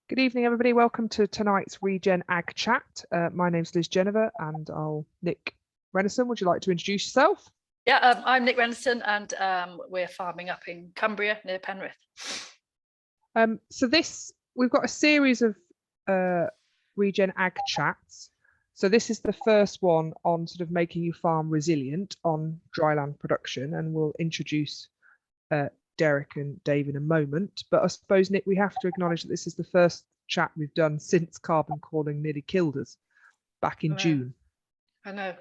Good evening, everybody. Welcome to tonight's ReGen Ag Chat. My name's Genever, and Nick Renison. Would you like to introduce yourself? Yeah, I'm Nick Renison, and we're farming up in Cumbria near Penrith. So we've got a series of ReGen Ag Chats. So this is the first one on sort of making your farm resilient on dryland production, and we'll introduce Derrick and Dave in a moment. But I suppose, Nick, we have to acknowledge that this is the first chat we've done since carbon calling nearly killed us back in June. I know.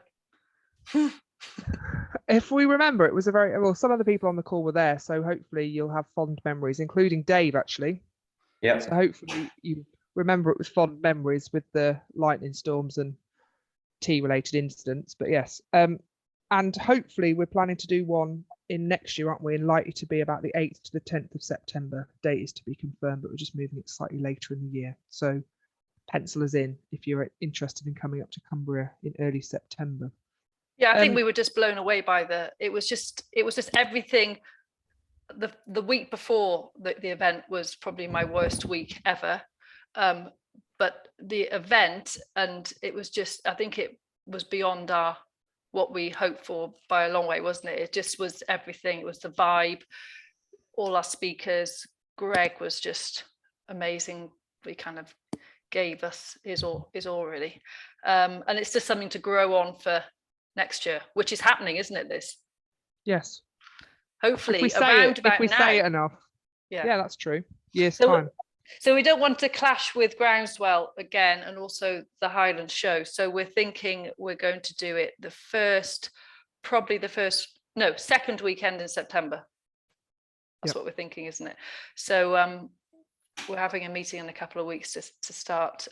If we remember, it was a very well, some of the people on the call were there, so hopefully you'll have fond memories, including Dave, actually. Yeah. So hopefully you remember it with fond memories with the lightning storms and tea-related incidents. But yes, and hopefully we're planning to do one in next year, aren't we? And likely to be about the 8th to the 10th of September. Date is to be confirmed, but we're just moving it slightly later in the year. So pencil us in if you're interested in coming up to Cumbria in early September. Yeah, I think we were just blown away by it was just everything. The week before the event was probably my worst week ever. But the event, and it was just, I think it was beyond what we hoped for by a long way, wasn't it? It just was everything. It was the vibe, all our speakers. Greg was just amazing. He kind of gave us his all really. And it's just something to grow on for next year, which is happening, isn't it, Liz? Yes. Hopefully, if we say it enough. Yeah, that's true. Years time. So we don't want to clash with Groundswell again, and also the Highland show. So we're thinking we're going to do it second weekend in September. That's what we're thinking, isn't it? So we're having a meeting in a couple of weeks to start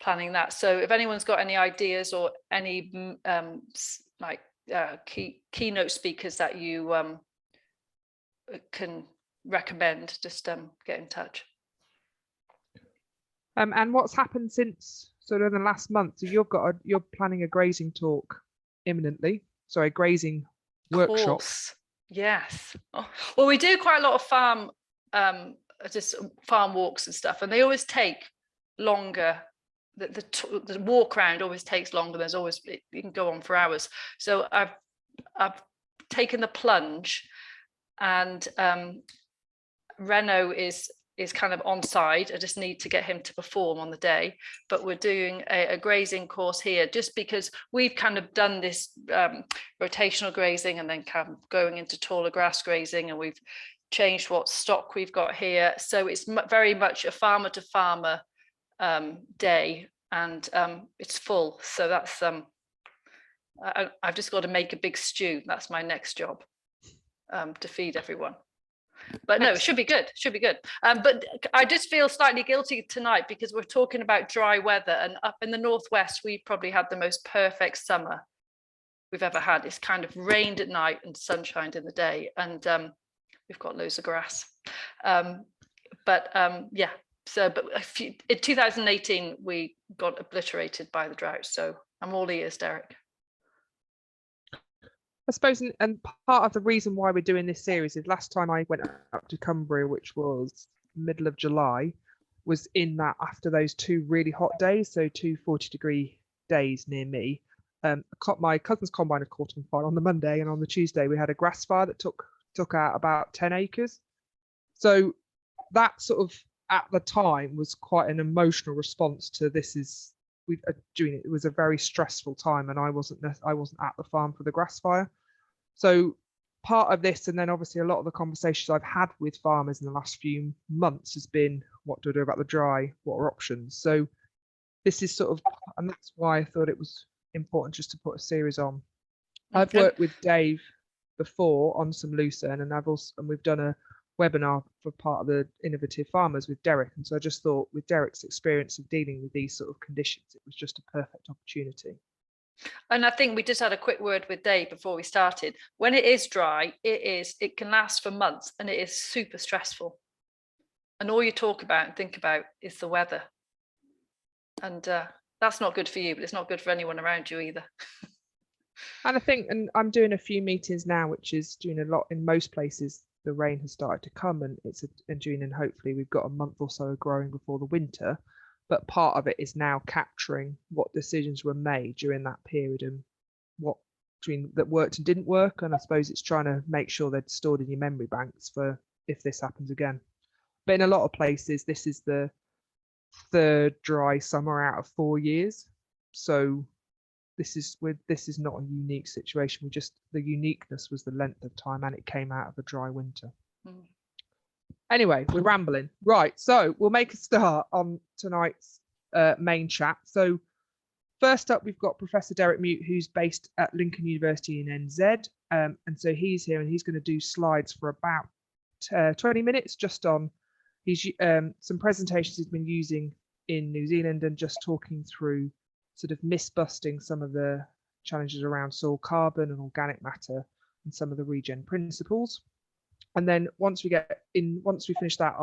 planning that. So if anyone's got any ideas or any keynote speakers that you can recommend, just get in touch. And what's happened since sort of the last month? So you're planning a grazing talk imminently. Sorry, grazing workshop. Yes. Oh, well, we do quite a lot of farm walks and stuff, and they always take longer. The walk around always takes longer. There's always, you can go on for hours. So I've taken the plunge, and Reno is kind of on side. I just need to get him to perform on the day, but we're doing a grazing course here just because we've kind of done this rotational grazing and then kind of going into taller grass grazing, and we've changed what stock we've got here. So it's very much a farmer to farmer day, and it's full. So that's I've just got to make a big stew. That's my next job, to feed everyone. But no, it should be good. But I just feel slightly guilty tonight because we're talking about dry weather, and up in the northwest, we probably had the most perfect summer we've ever had. It's kind of rained at night and sunshined in the day, and we've got loads of grass. But in 2018, we got obliterated by the drought. So I'm all ears, Derrick. I suppose, and part of the reason why we're doing this series is last time I went up to Cumbria, which was middle of July, was in that after those two really hot days, so 2 40-degree days near me. My cousin's combine had caught on fire on the Monday, and on the Tuesday we had a grass fire that took out about 10 acres. So that sort of at the time was quite an emotional response to this. It was a very stressful time, and I wasn't at the farm for the grass fire. So part of this, and then obviously a lot of the conversations I've had with farmers in the last few months has been, what do I do about the dry? What are options? So this is sort of, and that's why I thought it was important just to put a series on. I've worked with Dave before on some lucerne, and we've done a webinar for part of the Innovative Farmers with Derrick, and so I just thought with Derrick's experience of dealing with these sort of conditions, it was just a perfect opportunity. And I think we just had a quick word with Dave before we started. When it is dry, it can last for months, and it is super stressful, and all you talk about and think about is the weather, and that's not good for you, but it's not good for anyone around you either. And I think, and I'm doing a few meetings now, which is doing a lot in most places the rain has started to come, and it's in June, and hopefully we've got a month or so of growing before the winter. But part of it is now capturing what decisions were made during that period and what between that worked and didn't work. And I suppose it's trying to make sure they're stored in your memory banks for if this happens again. But in a lot of places, this is the third dry summer out of 4 years. So this is not a unique situation. The uniqueness was the length of time, and it came out of a dry winter. Anyway, we're rambling. Right, so we'll make a start on tonight's main chat. So first up, we've got Professor Derrick Moot, who's based at Lincoln University in NZ. And so he's here, and he's going to do slides for about 20 minutes just on some presentations he's been using in New Zealand, and just talking through sort of myth-busting some of the challenges around soil carbon and organic matter and some of the ReGen principles. And then once we finish that,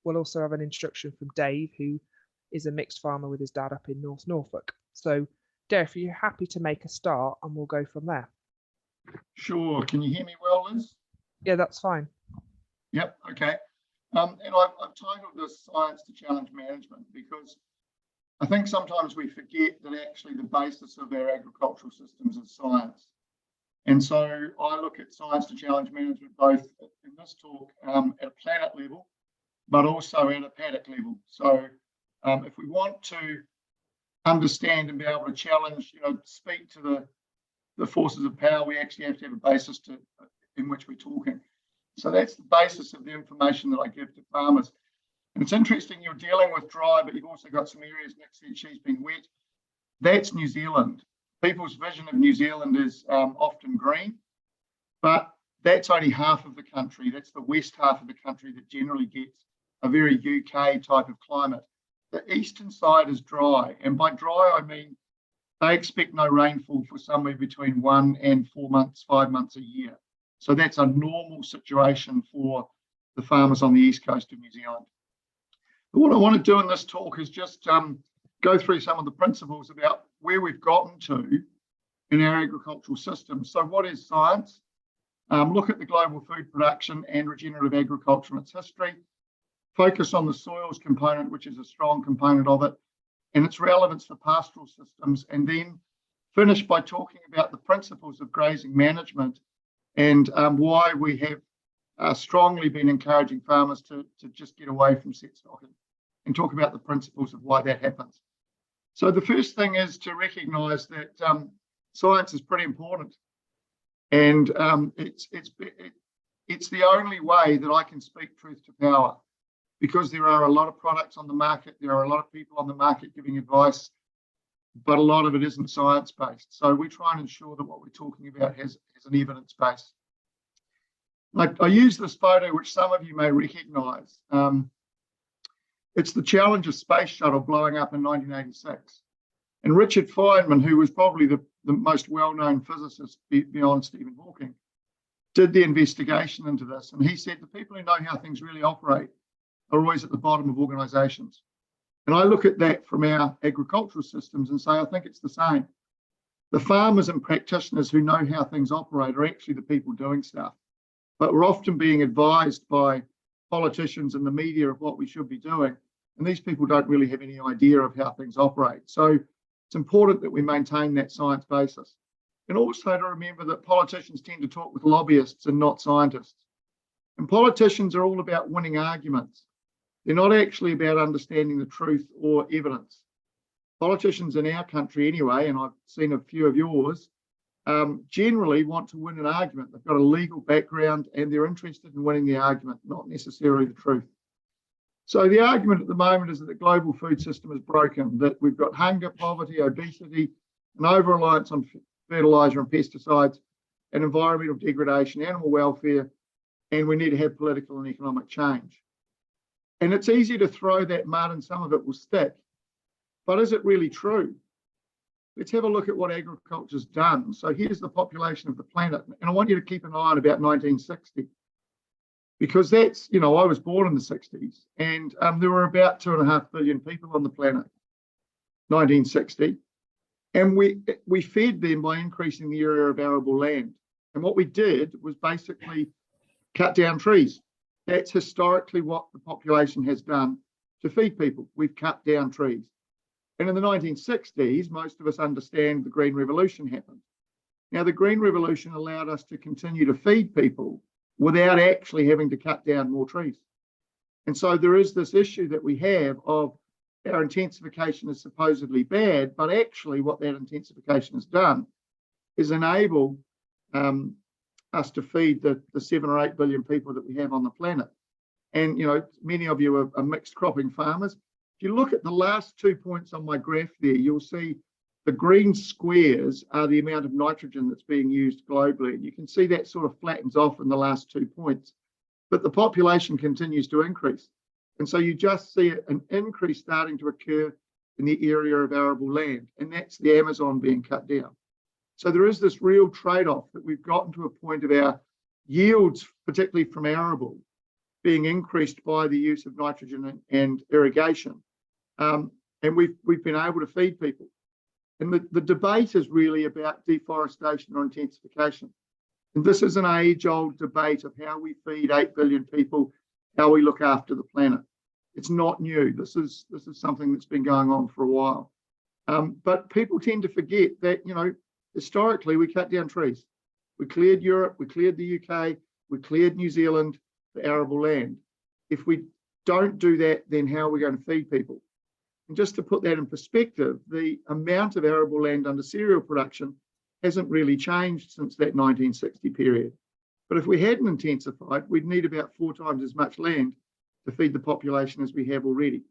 we'll also have an introduction from Dave, who is a mixed farmer with his dad up in North Norfolk. So Derrick, are you happy to make a start, and we'll go from there? Sure. Can you hear me well, Liz? Yeah, that's fine. Yep. Okay. And I've titled this Science to Challenge Management because I think sometimes we forget that actually the basis of our agricultural systems is science. And so I look at science to challenge management both in this talk at a planet level, but also at a paddock level. So if we want to understand and be able to challenge, speak to the forces of power, we actually have to have a basis in which we're talking. So that's the basis of the information that I give to farmers. And it's interesting, you're dealing with dry, but you've also got some areas next to she's been wet. That's New Zealand. People's vision of New Zealand is often green, but that's only half of the country. That's the west half of the country that generally gets a very UK type of climate. The eastern side is dry, and by dry I mean they expect no rainfall for somewhere between 1 and 4 months, 5 months a year. So that's a normal situation for the farmers on the east coast of New Zealand. But what I want to do in this talk is just go through some of the principles about where we've gotten to in our agricultural system. So what is science? Look at the global food production and regenerative agriculture and its history. Focus on the soils component, which is a strong component of it, and its relevance for pastoral systems, and then finish by talking about the principles of grazing management and why we have strongly been encouraging farmers to just get away from set stocking, and talk about the principles of why that happens. So the first thing is to recognise that science is pretty important, and it's the only way that I can speak truth to power, because there are a lot of products on the market, there are a lot of people on the market giving advice, but a lot of it isn't science-based. So we try and ensure that what we're talking about has an evidence base. I use this photo, which some of you may recognise. It's the Challenger space shuttle blowing up in 1986. And Richard Feynman, who was probably the most well-known physicist beyond Stephen Hawking, did the investigation into this. And he said the people who know how things really operate are always at the bottom of organisations. And I look at that from our agricultural systems and say, I think it's the same. The farmers and practitioners who know how things operate are actually the people doing stuff. But we're often being advised by politicians and the media of what we should be doing. And these people don't really have any idea of how things operate. So it's important that we maintain that science basis. And also to remember that politicians tend to talk with lobbyists and not scientists. And politicians are all about winning arguments. They're not actually about understanding the truth or evidence. Politicians in our country anyway, and I've seen a few of yours, generally want to win an argument. They've got a legal background and they're interested in winning the argument, not necessarily the truth. So the argument at the moment is that the global food system is broken, that we've got hunger, poverty, obesity, an over-reliance on fertiliser and pesticides, and environmental degradation, animal welfare, and we need to have political and economic change. And it's easy to throw that mud and some of it will stick. But is it really true? Let's have a look at what agriculture's done. So here's the population of the planet. And I want you to keep an eye on about 1960. Because that's, I was born in the 60s. And there were about 2.5 billion people on the planet, 1960. And we fed them by increasing the area of arable land. And what we did was basically cut down trees. That's historically what the population has done to feed people. We've cut down trees. And in the 1960s, most of us understand the Green Revolution happened. Now, the Green Revolution allowed us to continue to feed people without actually having to cut down more trees. And so there is this issue that we have of our intensification is supposedly bad, but actually what that intensification has done is enable us to feed the 7 or 8 billion people that we have on the planet. And, you know, many of you are mixed cropping farmers. If you look at the last 2 points on my graph there, you'll see the green squares are the amount of nitrogen that's being used globally. And you can see that sort of flattens off in the last 2 points, but the population continues to increase. And so you just see an increase starting to occur in the area of arable land, and that's the Amazon being cut down. So there is this real trade-off that we've gotten to a point of our yields, particularly from arable, being increased by the use of nitrogen and irrigation. And we've been able to feed people. And the debate is really about deforestation or intensification. And this is an age-old debate of how we feed 8 billion people, how we look after the planet. It's not new. This is something that's been going on for a while. But people tend to forget that, you know, historically we cut down trees. We cleared Europe, we cleared the UK, we cleared New Zealand, the arable land. If we don't do that, then how are we going to feed people? And just to put that in perspective, the amount of arable land under cereal production hasn't really changed since that 1960 period. But if we hadn't intensified, we'd need about 4 times as much land to feed the population as we have already.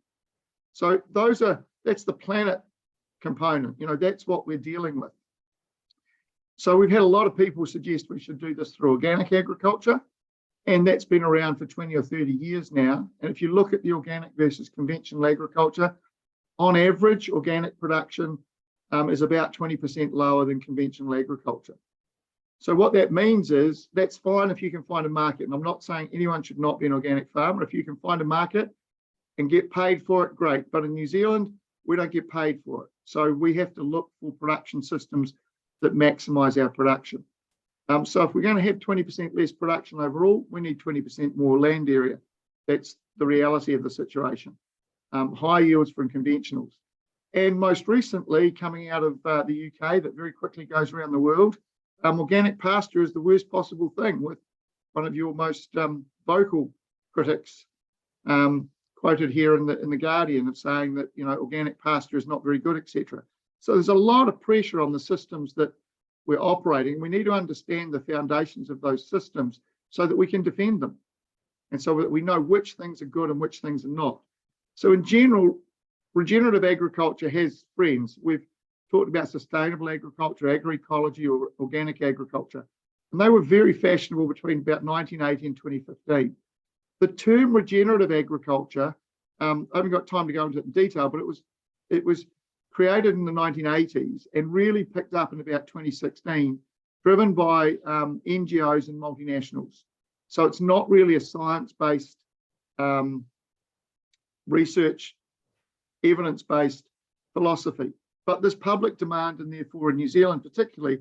So that's the planet component. You know, that's what we're dealing with. So we've had a lot of people suggest we should do this through organic agriculture, and that's been around for 20 or 30 years now. And if you look at the organic versus conventional agriculture, on average, organic production is about 20% lower than conventional agriculture. So what that means is that's fine if you can find a market. And I'm not saying anyone should not be an organic farmer. If you can find a market and get paid for it, great. But in New Zealand, we don't get paid for it. So we have to look for production systems that maximize our production. So if we're going to have 20% less production overall, we need 20% more land area. That's the reality of the situation. High yields from conventionals. And most recently, coming out of the UK, that very quickly goes around the world, organic pasture is the worst possible thing, with one of your most vocal critics quoted here in the Guardian of saying that, you know, organic pasture is not very good, etc. So there's a lot of pressure on the systems that we're operating. We need to understand the foundations of those systems so that we can defend them, and so that we know which things are good and which things are not. So in general, regenerative agriculture has friends. We've talked about sustainable agriculture, agroecology, or organic agriculture, and they were very fashionable between about 1980 and 2015. The term regenerative agriculture, I haven't got time to go into it in detail, but it was created in the 1980s and really picked up in about 2016, driven by NGOs and multinationals. So it's not really a science-based, research, evidence-based philosophy. But there's public demand, and therefore in New Zealand particularly,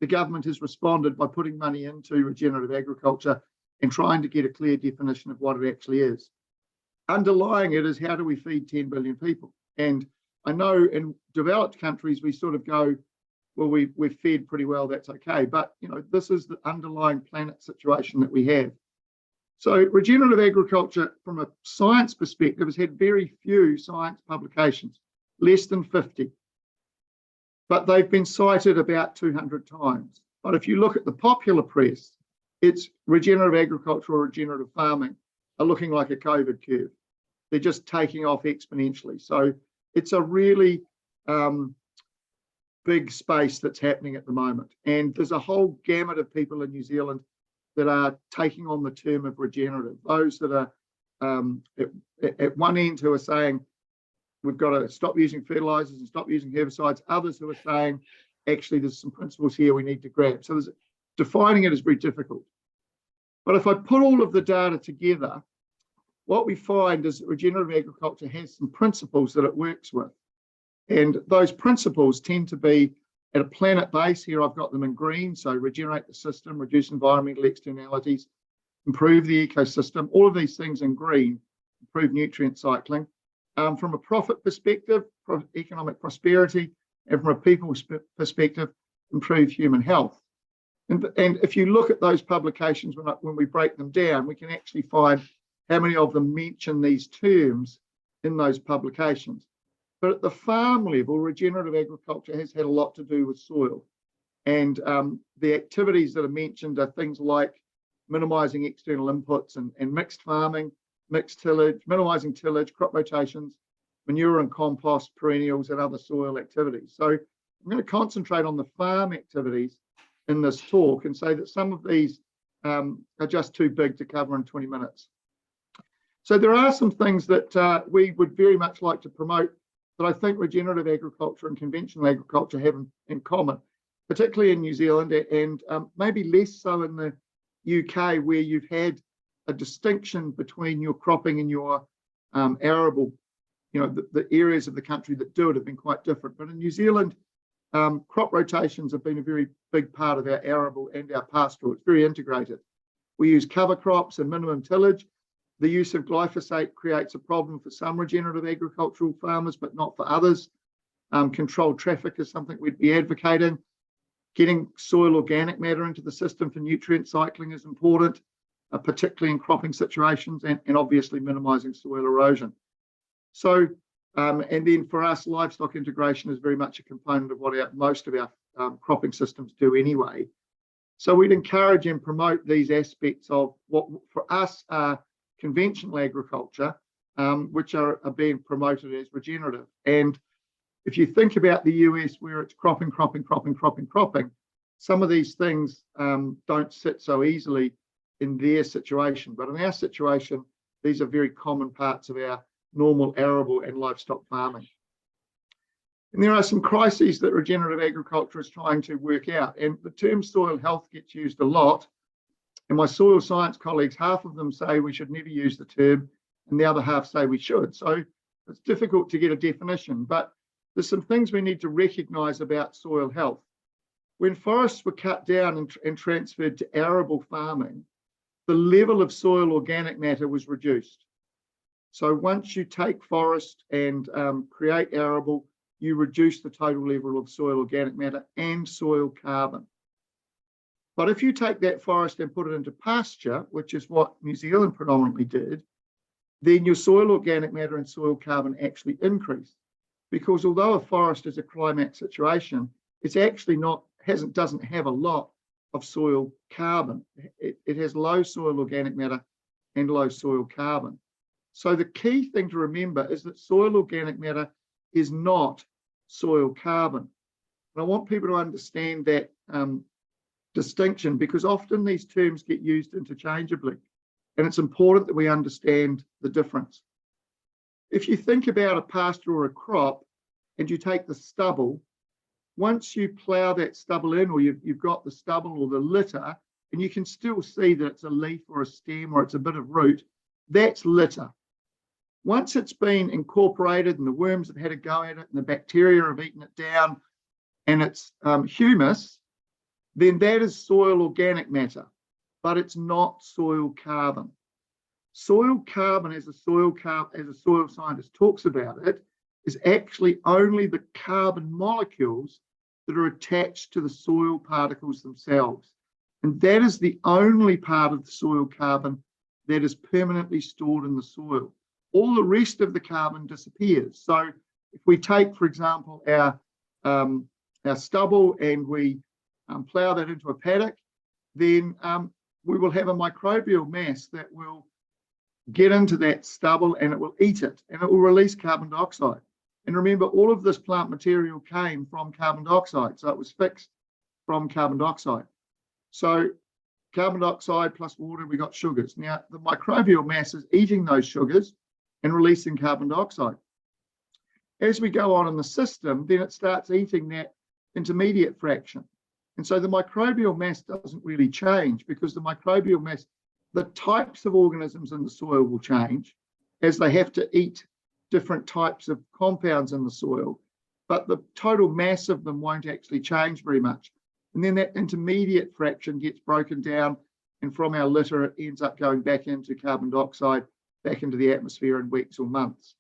the government has responded by putting money into regenerative agriculture and trying to get a clear definition of what it actually is. Underlying it is, how do we feed 10 billion people? And I know in developed countries, we sort of go, well, we've fed pretty well, that's okay. But, you know, this is the underlying planet situation that we have. So regenerative agriculture, from a science perspective, has had very few science publications, less than 50. But they've been cited about 200 times. But if you look at the popular press, it's regenerative agriculture or regenerative farming are looking like a COVID curve. They're just taking off exponentially. So it's a really big space that's happening at the moment. And there's a whole gamut of people in New Zealand that are taking on the term of regenerative. Those that are at one end who are saying, we've got to stop using fertilizers and stop using herbicides. Others who are saying, actually, there's some principles here we need to grab. So defining it is very difficult. But if I put all of the data together, what we find is that regenerative agriculture has some principles that it works with. And those principles tend to be at a planet base. Here I've got them in green. So regenerate the system, reduce environmental externalities, improve the ecosystem. All of these things in green improve nutrient cycling. From a profit perspective, economic prosperity, and from a people perspective, improve human health. And if you look at those publications, when we break them down, we can actually find how many of them mention these terms in those publications. But at the farm level, regenerative agriculture has had a lot to do with soil. And the activities that are mentioned are things like minimising external inputs and mixed farming, mixed tillage, minimising tillage, crop rotations, manure and compost, perennials, and other soil activities. So I'm going to concentrate on the farm activities in this talk and say that some of these are just too big to cover in 20 minutes. So there are some things that we would very much like to promote that I think regenerative agriculture and conventional agriculture have in common, particularly in New Zealand and maybe less so in the UK, where you've had a distinction between your cropping and your arable. You know, the areas of the country that do it have been quite different. But in New Zealand, crop rotations have been a very big part of our arable and our pastoral. It's very integrated. We use cover crops and minimum tillage. The use of glyphosate creates a problem for some regenerative agricultural farmers, but not for others. Controlled traffic is something we'd be advocating. Getting soil organic matter into the system for nutrient cycling is important, particularly in cropping situations, and obviously minimising soil erosion. So, and then for us, livestock integration is very much a component of what most of our cropping systems do anyway. So we'd encourage and promote these aspects of what for us are conventional agriculture, which are being promoted as regenerative. And if you think about the US, where it's cropping, some of these things don't sit so easily in their situation. But in our situation, these are very common parts of our normal arable and livestock farming. And there are some crises that regenerative agriculture is trying to work out. And the term soil health gets used a lot. And my soil science colleagues, half of them say we should never use the term, and the other half say we should. So it's difficult to get a definition, but there's some things we need to recognise about soil health. When forests were cut down and transferred to arable farming, the level of soil organic matter was reduced. So once you take forest and create arable, you reduce the total level of soil organic matter and soil carbon. But if you take that forest and put it into pasture, which is what New Zealand predominantly did, then your soil organic matter and soil carbon actually increase. Because although a forest is a climax situation, it's actually doesn't have a lot of soil carbon. It has low soil organic matter and low soil carbon. So the key thing to remember is that soil organic matter is not soil carbon. And I want people to understand that distinction, because often these terms get used interchangeably, and it's important that we understand the difference. If you think about a pasture or a crop and you take the stubble, once you plough that stubble in, or you've got the stubble or the litter, and you can still see that it's a leaf or a stem or it's a bit of root, that's litter. Once it's been incorporated and the worms have had a go at it and the bacteria have eaten it down and it's humus, then that is soil organic matter, but it's not soil carbon. Soil carbon, as a soil scientist talks about it, is actually only the carbon molecules that are attached to the soil particles themselves. And that is the only part of the soil carbon that is permanently stored in the soil. All the rest of the carbon disappears. So if we take, for example, our stubble and we plough that into a paddock, then we will have a microbial mass that will get into that stubble and it will eat it and it will release carbon dioxide. And remember, all of this plant material came from carbon dioxide, so it was fixed from carbon dioxide. So carbon dioxide plus water, we got sugars. Now, the microbial mass is eating those sugars and releasing carbon dioxide. As we go on in the system, then it starts eating that intermediate fraction. And so the microbial mass doesn't really change, because the microbial mass, the types of organisms in the soil will change as they have to eat different types of compounds in the soil, but the total mass of them won't actually change very much. And then that intermediate fraction gets broken down and from our litter, it ends up going back into carbon dioxide, back into the atmosphere in weeks or months.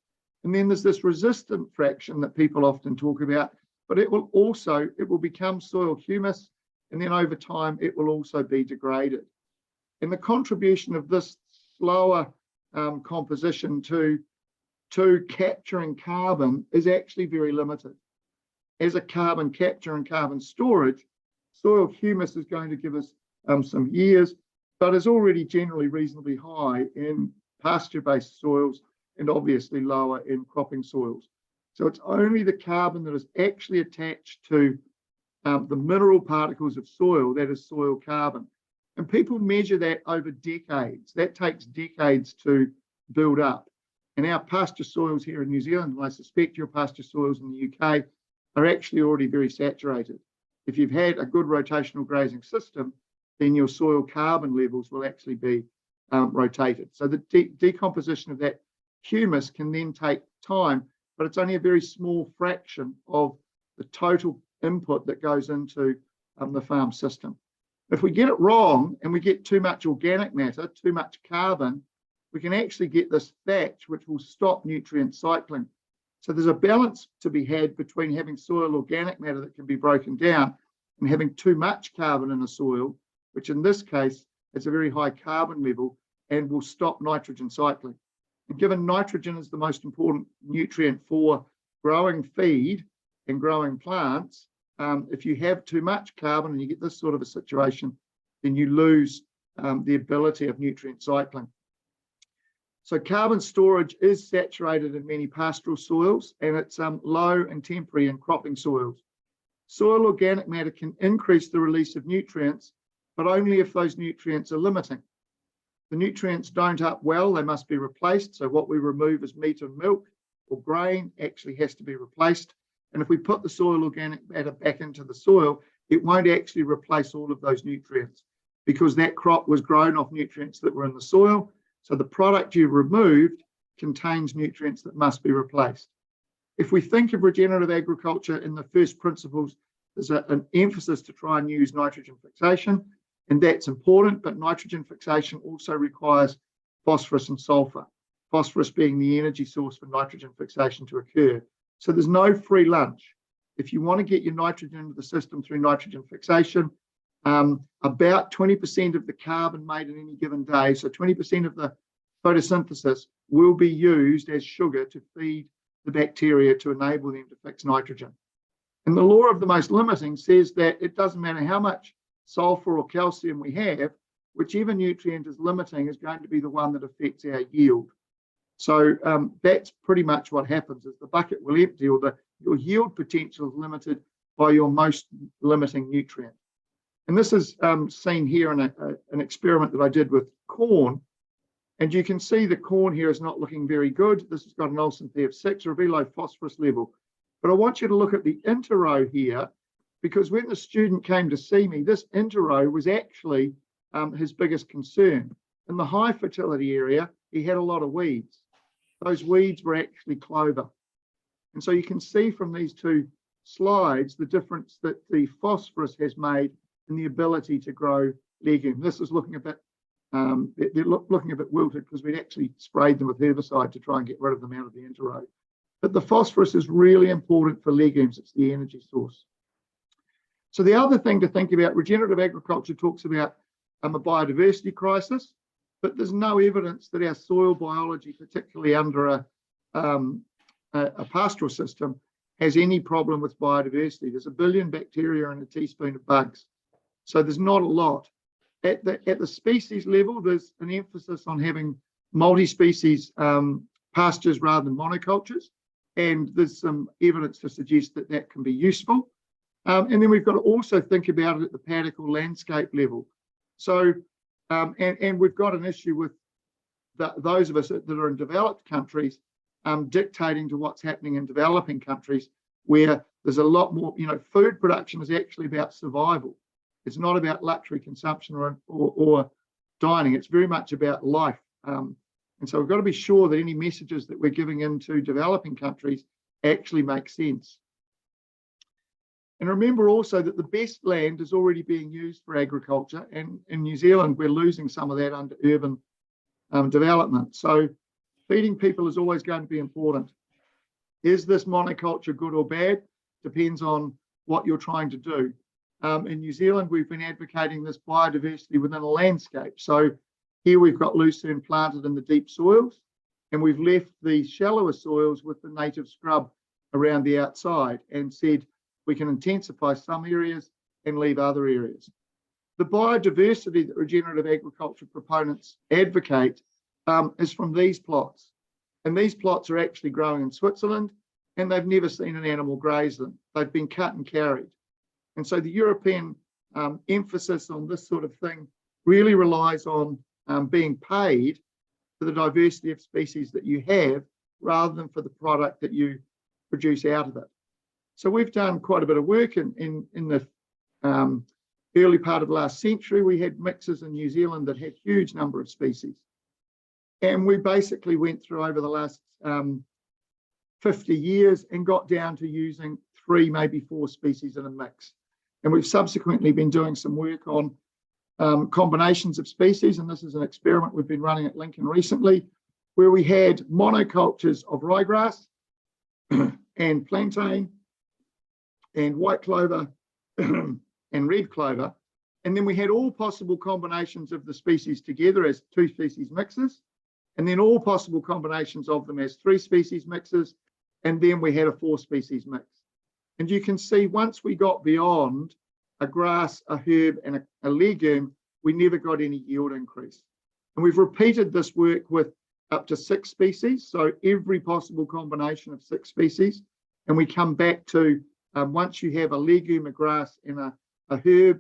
And then there's this resistant fraction that people often talk about, but it will become soil humus, and then over time, it will also be degraded. And the contribution of this slower composition to capturing carbon is actually very limited. As a carbon capture and carbon storage, soil humus is going to give us some years, but is already generally reasonably high in pasture-based soils and obviously lower in cropping soils. So it's only the carbon that is actually attached to the mineral particles of soil, that is soil carbon. And people measure that over decades. That takes decades to build up. And our pasture soils here in New Zealand, and I suspect your pasture soils in the UK, are actually already very saturated. If you've had a good rotational grazing system, then your soil carbon levels will actually be rotated. So the decomposition of that humus can then take time, but it's only a very small fraction of the total input that goes into the farm system. If we get it wrong and we get too much organic matter, too much carbon, we can actually get this thatch, which will stop nutrient cycling. So there's a balance to be had between having soil organic matter that can be broken down and having too much carbon in the soil, which in this case is a very high carbon level and will stop nitrogen cycling. And given nitrogen is the most important nutrient for growing feed and growing plants, if you have too much carbon and you get this sort of a situation, then you lose the ability of nutrient cycling. So carbon storage is saturated in many pastoral soils, and it's low and temporary in cropping soils. Soil organic matter can increase the release of nutrients, but only if those nutrients are limiting. The nutrients don't up well, they must be replaced. So what we remove as meat and milk or grain actually has to be replaced. And if we put the soil organic matter back into the soil, it won't actually replace all of those nutrients because that crop was grown off nutrients that were in the soil. So the product you removed contains nutrients that must be replaced. If we think of regenerative agriculture in the first principles, there's an emphasis to try and use nitrogen fixation, and that's important, but nitrogen fixation also requires phosphorus and sulfur, phosphorus being the energy source for nitrogen fixation to occur. So there's no free lunch. If you want to get your nitrogen into the system through nitrogen fixation, about 20% of the carbon made in any given day, so 20% of the photosynthesis will be used as sugar to feed the bacteria to enable them to fix nitrogen. And the law of the most limiting says that it doesn't matter how much sulfur or calcium we have, whichever nutrient is limiting is going to be the one that affects our yield. So that's pretty much what happens is the bucket will empty or your yield potential is limited by your most limiting nutrient. And this is seen here in an experiment that I did with corn. And you can see the corn here is not looking very good. This has got an Olsen P of 6 or a very low phosphorus level. But I want you to look at the interrow here, because when the student came to see me, this interrow was actually his biggest concern. In the high fertility area, he had a lot of weeds. Those weeds were actually clover. And so you can see from these two slides the difference that the phosphorus has made in the ability to grow legume. This is looking a bit, they're looking a bit wilted because we'd actually sprayed them with herbicide to try and get rid of them out of the interrow. But the phosphorus is really important for legumes. It's the energy source. So the other thing to think about, regenerative agriculture talks about a biodiversity crisis, but there's no evidence that our soil biology, particularly under a pastoral system, has any problem with biodiversity. There's 1 billion bacteria and a teaspoon of bugs. So there's not a lot. At the species level, there's an emphasis on having multi-species pastures rather than monocultures. And there's some evidence to suggest that that can be useful. And then we've got to also think about it at the paddock or landscape level. So, and we've got an issue with those of us that are in developed countries dictating to what's happening in developing countries, where there's a lot more, food production is actually about survival. It's not about luxury consumption or dining. It's very much about life. And so we've got to be sure that any messages that we're giving into developing countries actually make sense. And remember also that the best land is already being used for agriculture, and in New Zealand we're losing some of that under urban development. So feeding people is always going to be important. Is this monoculture good or bad? Depends on what you're trying to do. In New Zealand, we've been advocating this biodiversity within a landscape. So here we've got lucerne planted in the deep soils, and we've left the shallower soils with the native scrub around the outside, and said we can intensify some areas and leave other areas. The biodiversity that regenerative agriculture proponents advocate is from these plots. And these plots are actually growing in Switzerland, and they've never seen an animal graze them. They've been cut and carried. And so the European emphasis on this sort of thing really relies on being paid for the diversity of species that you have, rather than for the product that you produce out of it. So we've done quite a bit of work in the early part of last century. We had mixes in New Zealand that had huge number of species. And we basically went through over the last 50 years and got down to using 3, maybe 4 species in a mix. And we've subsequently been doing some work on combinations of species. And this is an experiment we've been running at Lincoln recently, where we had monocultures of ryegrass and plantain and white clover and red clover. And then we had all possible combinations of the species together as 2 species mixes, and then all possible combinations of them as 3 species mixes. And then we had a 4 species mix. And you can see once we got beyond a grass, a herb, and a legume, we never got any yield increase. And we've repeated this work with up to 6 species, so every possible combination of 6 species. And we come back to once you have a legume, a grass, and a herb,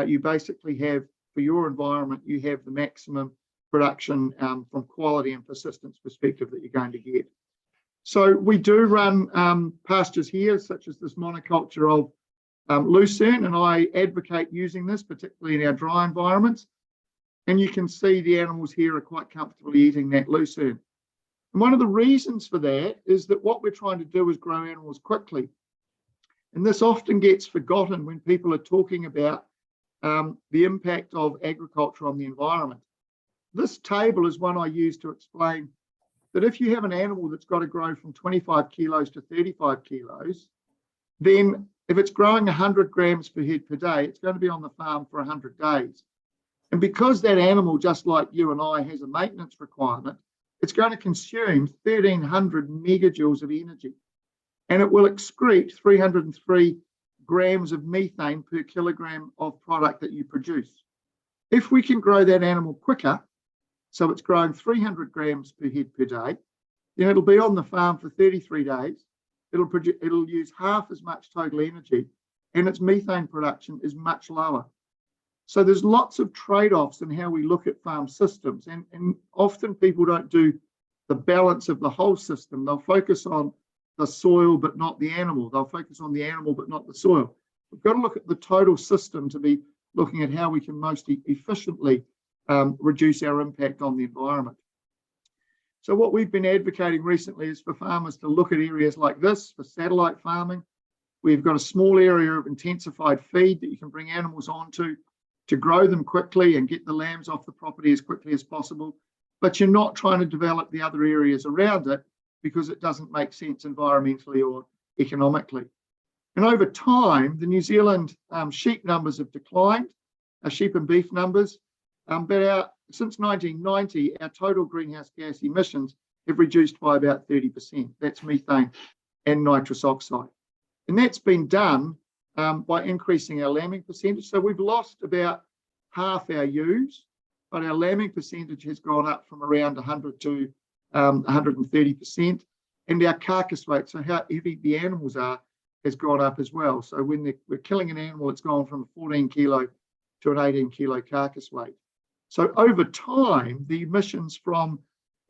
you basically have, for your environment, you have the maximum production from quality and persistence perspective that you're going to get. So we do run pastures here, such as this monoculture of lucerne, and I advocate using this, particularly in our dry environments. And you can see the animals here are quite comfortably eating that lucerne. And one of the reasons for that is that what we're trying to do is grow animals quickly. And this often gets forgotten when people are talking about the impact of agriculture on the environment. This table is one I use to explain that if you have an animal that's got to grow from 25 kilos to 35 kilos, then if it's growing 100 grams per head per day, it's going to be on the farm for 100 days. And because that animal, just like you and I, has a maintenance requirement, it's going to consume 1,300 megajoules of energy. And it will excrete 303 grams of methane per kilogram of product that you produce. If we can grow that animal quicker, so it's growing 300 grams per head per day, then it'll be on the farm for 33 days. It'll use half as much total energy, and its methane production is much lower. So there's lots of trade-offs in how we look at farm systems, and often people don't do the balance of the whole system. They'll focus on the soil but not the animal. They'll focus on the animal but not the soil. We've got to look at the total system to be looking at how we can most efficiently reduce our impact on the environment. So what we've been advocating recently is for farmers to look at areas like this for satellite farming. We've got a small area of intensified feed that you can bring animals onto to grow them quickly and get the lambs off the property as quickly as possible. But you're not trying to develop the other areas around it because it doesn't make sense environmentally or economically. And over time, the New Zealand sheep numbers have declined, sheep and beef numbers. But since 1990, our total greenhouse gas emissions have reduced by about 30%. That's methane and nitrous oxide. And that's been done by increasing our lambing percentage. So we've lost about half our ewes, but our lambing percentage has gone up from around 100 to 130%. And our carcass weight, so how heavy the animals are, has gone up as well. So when we're killing an animal, it's gone from a 14 kilo to an 18 kilo carcass weight. So over time, the emissions from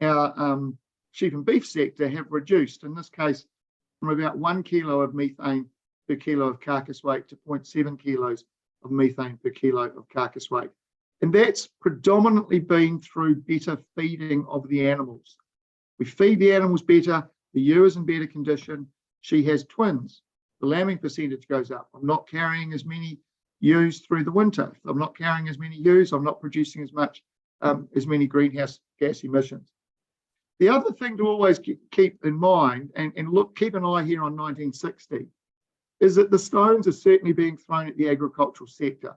our sheep and beef sector have reduced, in this case, from about 1 kilo of methane per kilo of carcass weight to 0.7 kilos of methane per kilo of carcass weight. And that's predominantly been through better feeding of the animals. We feed the animals better, the ewe is in better condition, she has twins. the lambing percentage goes up. I'm not carrying as many ewes through the winter. If I'm not carrying as many ewes, I'm not producing as many greenhouse gas emissions. The other thing to always keep in mind, and keep an eye here on 1960, is that the stones are certainly being thrown at the agricultural sector.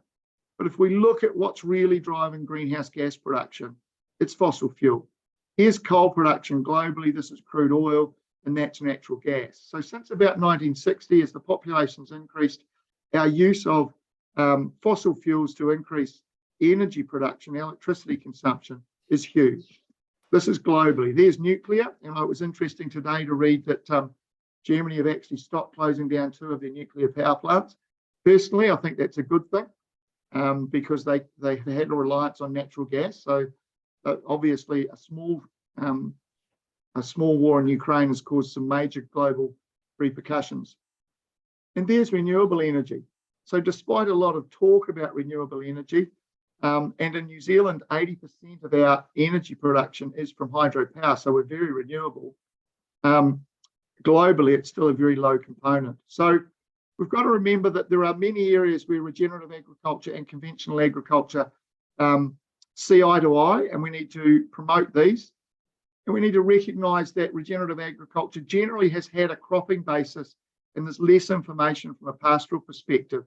But if we look at what's really driving greenhouse gas production, it's fossil fuel. Here's coal production globally, this is crude oil, and that's natural gas. So since about 1960, as the population's increased, our use of fossil fuels to increase energy production, electricity consumption is huge. This is globally. There's nuclear, and it was interesting today to read that Germany have actually stopped closing down 2 of their nuclear power plants. Personally, I think that's a good thing because they had a reliance on natural gas. So obviously a small war in Ukraine has caused some major global repercussions. And there's renewable energy. So despite a lot of talk about renewable energy, and in New Zealand, 80% of our energy production is from hydropower, so we're very renewable. Globally, it's still a very low component. So we've got to remember that there are many areas where regenerative agriculture and conventional agriculture see eye to eye, and we need to promote these. And we need to recognise that regenerative agriculture generally has had a cropping basis, and there's less information from a pastoral perspective.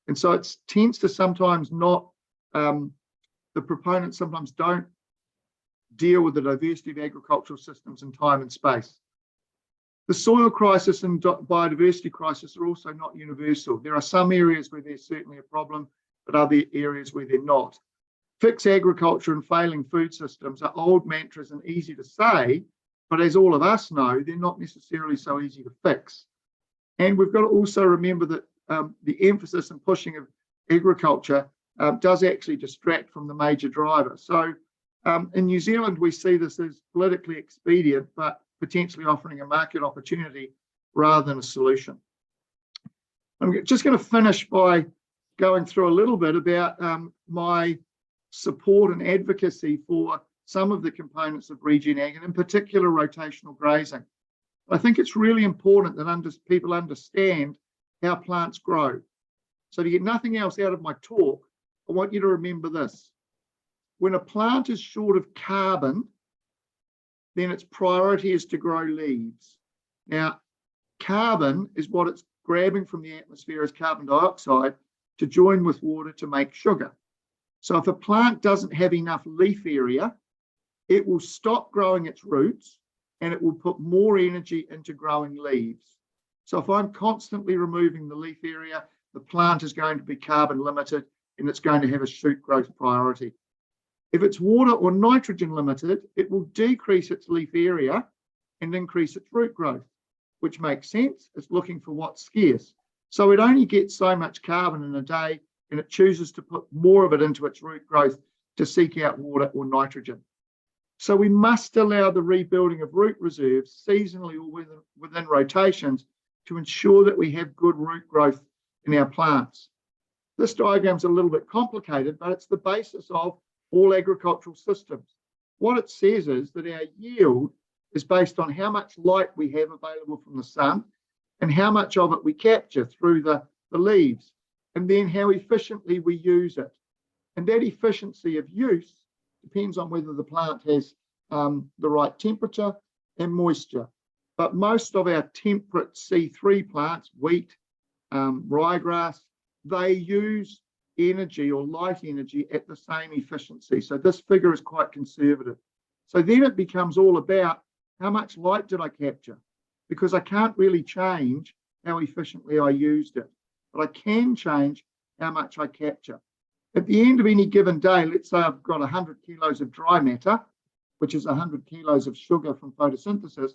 And so it tends to sometimes not, the proponents sometimes don't deal with the diversity of agricultural systems in time and space. The soil crisis and biodiversity crisis are also not universal. There are some areas where there's certainly a problem, but other areas where they're not. Fix agriculture and failing food systems are old mantras and easy to say, but as all of us know, they're not necessarily so easy to fix. And we've got to also remember that the emphasis and pushing of agriculture does actually distract from the major driver. So in New Zealand, we see this as politically expedient, but potentially offering a market opportunity rather than a solution. I'm just going to finish by going through a little bit about my support and advocacy for some of the components of ReGen Ag, and in particular rotational grazing. I think it's really important that people understand how plants grow. So to get nothing else out of my talk, I want you to remember this. When a plant is short of carbon, then its priority is to grow leaves. Now, carbon is what it's grabbing from the atmosphere as carbon dioxide to join with water to make sugar. So if a plant doesn't have enough leaf area, it will stop growing its roots and it will put more energy into growing leaves. So if I'm constantly removing the leaf area, the plant is going to be carbon limited and it's going to have a shoot growth priority. If it's water or nitrogen limited, it will decrease its leaf area and increase its root growth, which makes sense. It's looking for what's scarce. So it only gets so much carbon in a day and it chooses to put more of it into its root growth to seek out water or nitrogen. So we must allow the rebuilding of root reserves seasonally or within rotations to ensure that we have good root growth in our plants. This diagram's a little bit complicated, but it's the basis of all agricultural systems. What it says is that our yield is based on how much light we have available from the sun and how much of it we capture through the leaves, and then how efficiently we use it. And that efficiency of use depends on whether the plant has the right temperature and moisture. But most of our temperate C3 plants, wheat, ryegrass, they use energy or light energy at the same efficiency. So this figure is quite conservative. So then it becomes all about how much light did I capture? Because I can't really change how efficiently I used it, but I can change how much I capture. At the end of any given day, let's say I've got 100 kilos of dry matter, which is 100 kilos of sugar from photosynthesis,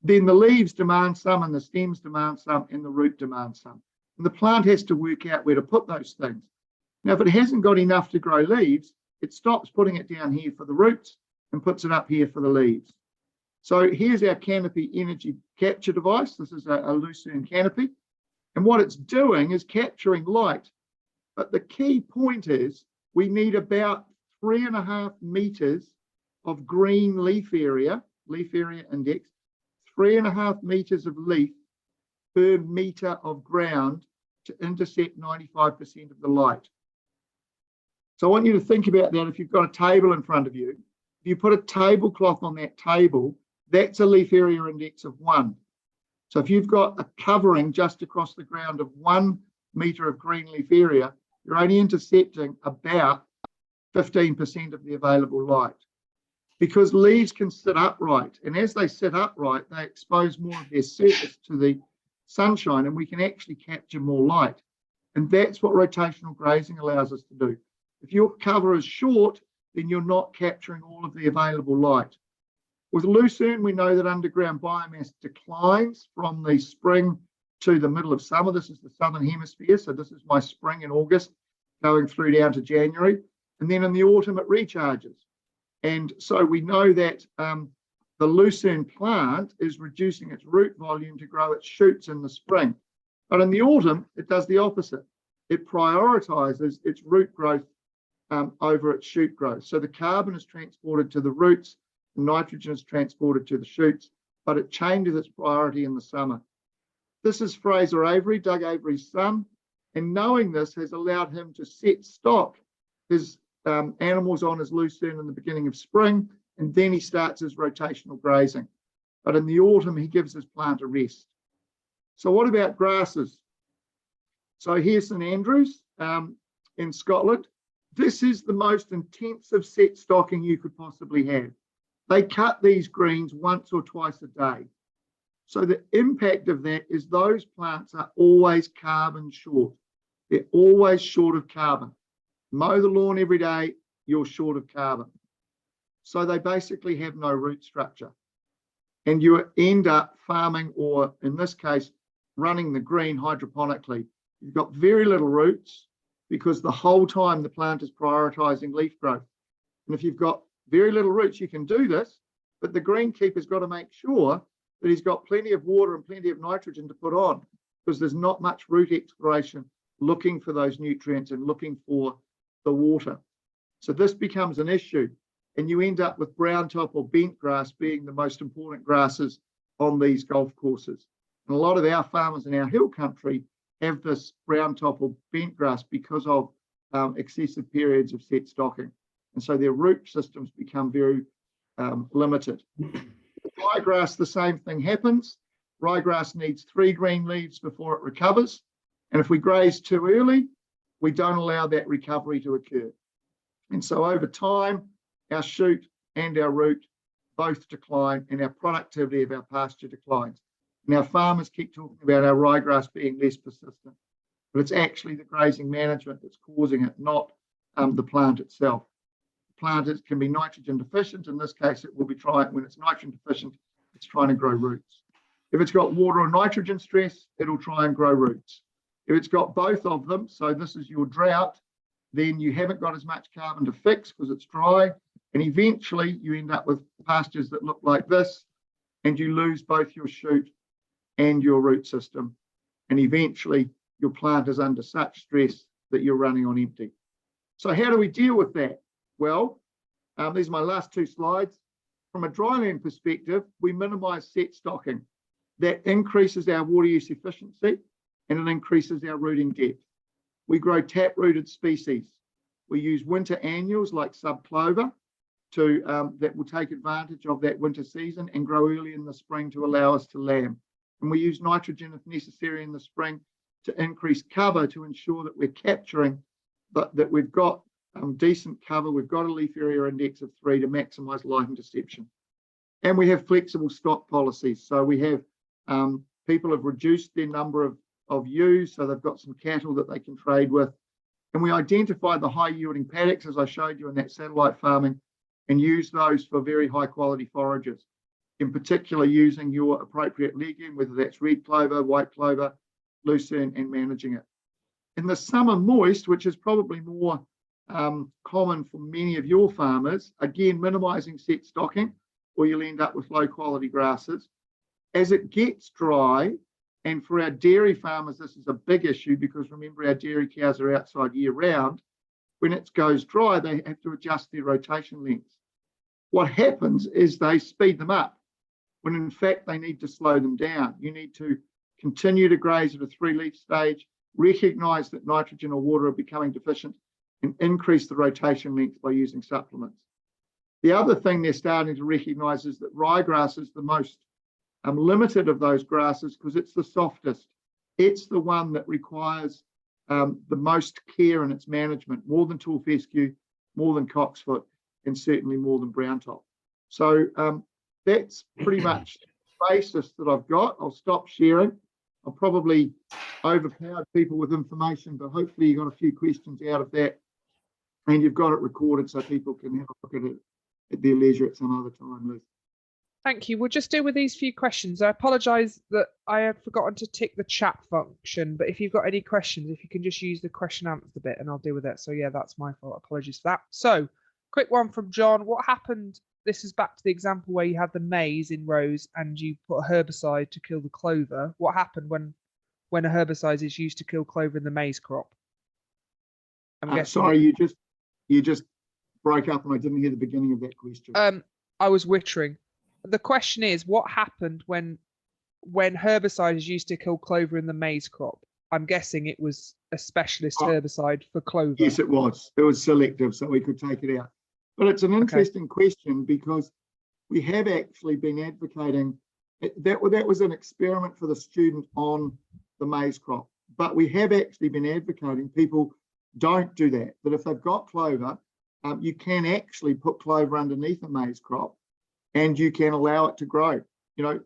then the leaves demand some and the stems demand some and the root demands some. And the plant has to work out where to put those things. Now, if it hasn't got enough to grow leaves, it stops putting it down here for the roots and puts it up here for the leaves. So here's our canopy energy capture device. This is a lucerne canopy. And what it's doing is capturing light. But the key point is we need about 3.5 meters of green leaf area index, 3.5 meters of leaf per metre of ground to intercept 95% of the light. So I want you to think about that. If you've got a table in front of you, if you put a tablecloth on that table, that's a leaf area index of 1. So if you've got a covering just across the ground of 1 metre of green leaf area, you're only intercepting about 15% of the available light. Because leaves can sit upright, and as they sit upright, they expose more of their surface to the sunshine, and we can actually capture more light. And that's what rotational grazing allows us to do. If your cover is short, then you're not capturing all of the available light. With lucerne, we know that underground biomass declines from the spring to the middle of summer. This is the southern hemisphere, so this is my spring in August, going through down to January. And then in the autumn, it recharges. And so we know that the lucerne plant is reducing its root volume to grow its shoots in the spring. But in the autumn, it does the opposite. It prioritizes its root growth over its shoot growth. So the carbon is transported to the roots, the nitrogen is transported to the shoots, but it changes its priority in the summer. This is Fraser Avery, Doug Avery's son, and knowing this has allowed him to set stock his animals on his lucerne in the beginning of spring, and then he starts his rotational grazing. But in the autumn, he gives his plant a rest. So what about grasses? So here's St Andrews in Scotland. This is the most intensive set stocking you could possibly have. They cut these greens once or twice a day. So the impact of that is those plants are always carbon short. They're always short of carbon. Mow the lawn every day, you're short of carbon. So they basically have no root structure. And you end up farming, or in this case, running the green hydroponically. You've got very little roots because the whole time the plant is prioritizing leaf growth. And if you've got very little roots, you can do this, but the greenkeeper's got to make sure that he's got plenty of water and plenty of nitrogen to put on, because there's not much root exploration looking for those nutrients and looking for the water. So this becomes an issue, and you end up with brown top or bent grass being the most important grasses on these golf courses. And a lot of our farmers in our hill country have this brown top or bent grass because of excessive periods of set stocking. And so their root systems become very limited. Ryegrass, the same thing happens. Ryegrass needs 3 green leaves before it recovers. And if we graze too early, we don't allow that recovery to occur. And so over time, our shoot and our root both decline, and our productivity of our pasture declines. And our farmers keep talking about our ryegrass being less persistent, but it's actually the grazing management that's causing it, not the plant itself. The plant can be nitrogen deficient. In this case, it will be when it's nitrogen deficient, it's trying to grow roots. If it's got water or nitrogen stress, it'll try and grow roots. If it's got both of them, so this is your drought, then you haven't got as much carbon to fix because it's dry, and eventually you end up with pastures that look like this, and you lose both your shoot and your root system, and eventually your plant is under such stress that you're running on empty. So how do we deal with that? Well, these are my last 2 slides. From a dryland perspective, we minimize set stocking. That increases our water use efficiency, and it increases our rooting depth. We grow tap-rooted species. We use winter annuals like subclover that will take advantage of that winter season and grow early in the spring to allow us to lamb. And we use nitrogen if necessary in the spring to increase cover to ensure that we're capturing, but that we've got decent cover. We've got a leaf area index of 3 to maximize light interception. And we have flexible stock policies. So we have people have reduced their number of ewes, so they've got some cattle that they can trade with. And we identify the high yielding paddocks, as I showed you in that satellite farming, and use those for very high quality forages. In particular, using your appropriate legume, whether that's red clover, white clover, lucerne, and managing it. In the summer moist, which is probably more common for many of your farmers, again, minimizing set stocking, or you'll end up with low quality grasses. As it gets dry, and for our dairy farmers, this is a big issue because remember, our dairy cows are outside year round. When it goes dry, they have to adjust their rotation lengths. What happens is they speed them up when in fact they need to slow them down. You need to continue to graze at a 3-leaf stage, recognise that nitrogen or water are becoming deficient, and increase the rotation length by using supplements. The other thing they're starting to recognise is that ryegrass is the most limited of those grasses because it's the softest. It's the one that requires the most care in its management, more than tall fescue, more than cocksfoot, and certainly more than brown top. So that's pretty much the basis that I've got. I'll stop sharing. I'll probably overpowered people with information, but hopefully you got a few questions out of that, and you've got it recorded so people can have a look at it at their leisure at some other time, Liz. Thank you. We'll just deal with these few questions. I apologise that I have forgotten to tick the chat function, but if you've got any questions, if you can just use the question answer bit and I'll deal with it. So yeah, that's my fault. Apologies for that. So quick one from John. What happened? This is back to the example where you had the maize in rows and you put a herbicide to kill the clover. What happened when a herbicide is used to kill clover in the maize crop? I'm guessing. Sorry, you just broke up and I didn't hear the beginning of that question. I was wittering. The question is, what happened when herbicide is used to kill clover in the maize crop? I'm guessing it was a specialist herbicide for clover. Yes, it was. It was selective, so we could take it out. But it's an interesting question because we have actually been advocating, that was an experiment for the student on the maize crop, but we have actually been advocating people don't do that, that if they've got clover, you can actually put clover underneath a maize crop and you can allow it to grow. You know,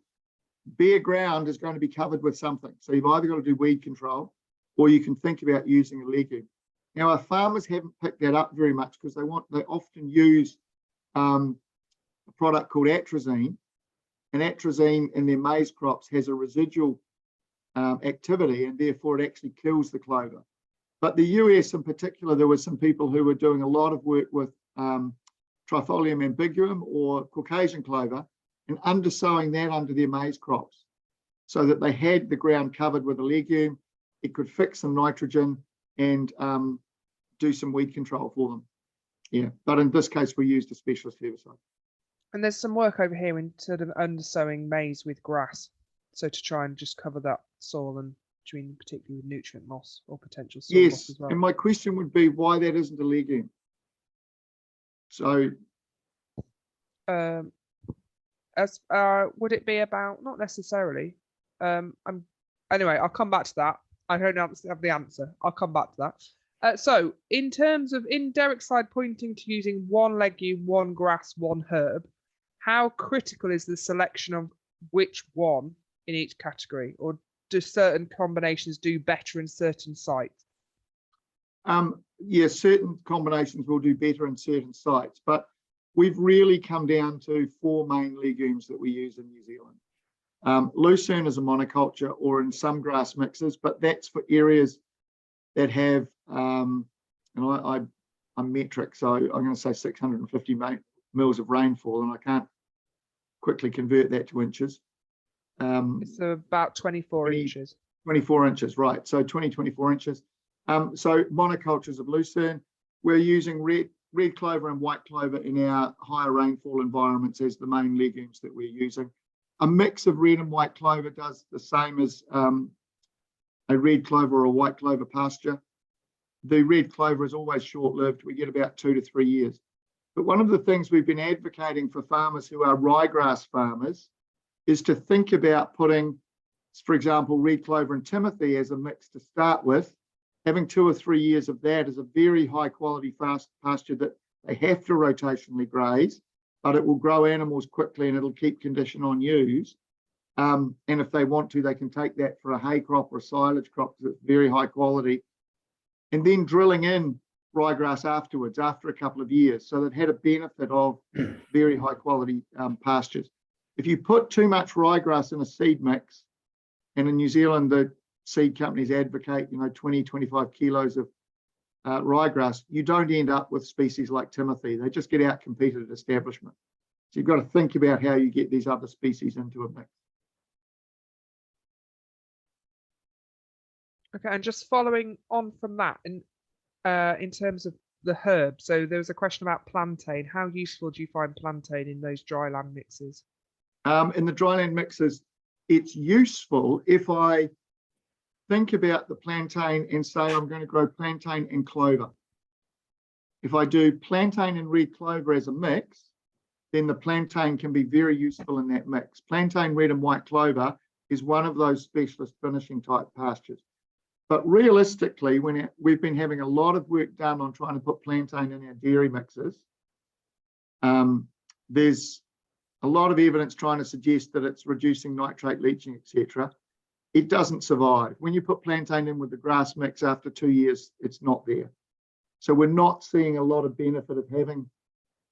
bare ground is going to be covered with something. So you've either got to do weed control or you can think about using a legume. Now, our farmers haven't picked that up very much because they often use a product called atrazine, and atrazine in their maize crops has a residual activity and therefore it actually kills the clover. But the US in particular, there were some people who were doing a lot of work with Trifolium ambiguum or Caucasian clover and undersowing that under their maize crops so that they had the ground covered with a legume. It could fix some nitrogen and do some weed control for them. Yeah, but in this case, we used a specialist herbicide. And there's some work over here in sort of undersowing maize with grass. So to try and just cover that soil and particularly with nutrient loss or potential soil loss as well. And my question would be why that isn't a legume. So, would it be about? Not necessarily. Anyway, I'll come back to that. I don't have the answer. I'll come back to that. So, in terms of Derrick's slide pointing to using one legume, one grass, one herb, how critical is the selection of which one in each category, or do certain combinations do better in certain sites? Yeah, certain combinations will do better in certain sites, but we've really come down to 4 main legumes that we use in New Zealand. Lucerne is a monoculture or in some grass mixes, but that's for areas that have, and I'm metric, so I'm going to say 650 mils of rainfall, and I can't quickly convert that to inches. It's about 24 inches. 24 inches, right. So 24 inches. So monocultures of lucerne. We're using red clover and white clover in our higher rainfall environments as the main legumes that we're using. A mix of red and white clover does the same as a red clover or a white clover pasture. The red clover is always short-lived. We get about 2 to 3 years. But one of the things we've been advocating for farmers who are ryegrass farmers is to think about putting, for example, red clover and timothy as a mix to start with. Having 2 or 3 years of that is a very high quality pasture that they have to rotationally graze, but it will grow animals quickly and it'll keep condition on ewes. And if they want to, they can take that for a hay crop or a silage crop because it's very high quality. And then drilling in ryegrass afterwards, after a couple of years. So they've had a benefit of very high quality pastures. If you put too much ryegrass in a seed mix, and in New Zealand, the seed companies advocate, 20, 25 kilos of ryegrass, you don't end up with species like timothy. They just get out competed at establishment. So you've got to think about how you get these other species into a mix. Okay, and just following on from that, in terms of the herb, so there was a question about plantain. How useful do you find plantain in those dryland mixes? In the dryland mixes, it's useful if I think about the plantain and say I'm going to grow plantain and clover. If I do plantain and red clover as a mix, then the plantain can be very useful in that mix. Plantain, red and white clover is one of those specialist finishing type pastures. But realistically, when we've been having a lot of work done on trying to put plantain in our dairy mixes, there's a lot of evidence trying to suggest that it's reducing nitrate leaching, etc. It doesn't survive. When you put plantain in with the grass mix after 2 years, it's not there. So we're not seeing a lot of benefit of having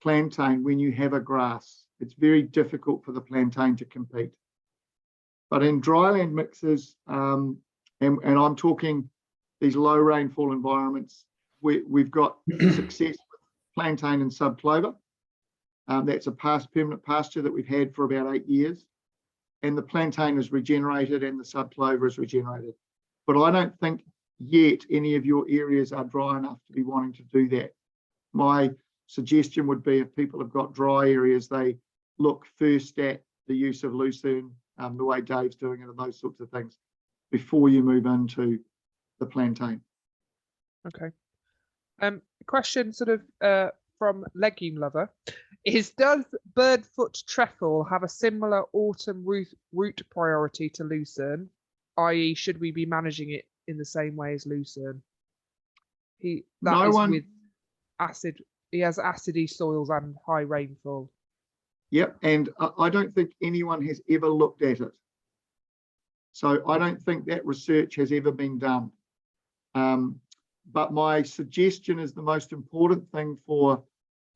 plantain when you have a grass. It's very difficult for the plantain to compete. But in dryland mixes, and I'm talking these low rainfall environments, we've got success with plantain and subclover. That's a permanent pasture that we've had for about 8 years. And the plantain is regenerated and the subclover is regenerated. But I don't think yet any of your areas are dry enough to be wanting to do that. My suggestion would be if people have got dry areas, they look first at the use of lucerne, the way Dave's doing it and those sorts of things, before you move into the plantain. Okay. Question sort of from Legume Lover is, does birdfoot trefoil have a similar autumn root priority to lucerne, i.e. should we be managing it in the same way as lucerne? With acid, he has acidy soils and high rainfall. Yep, and I don't think anyone has ever looked at it. So I don't think that research has ever been done. But my suggestion is the most important thing for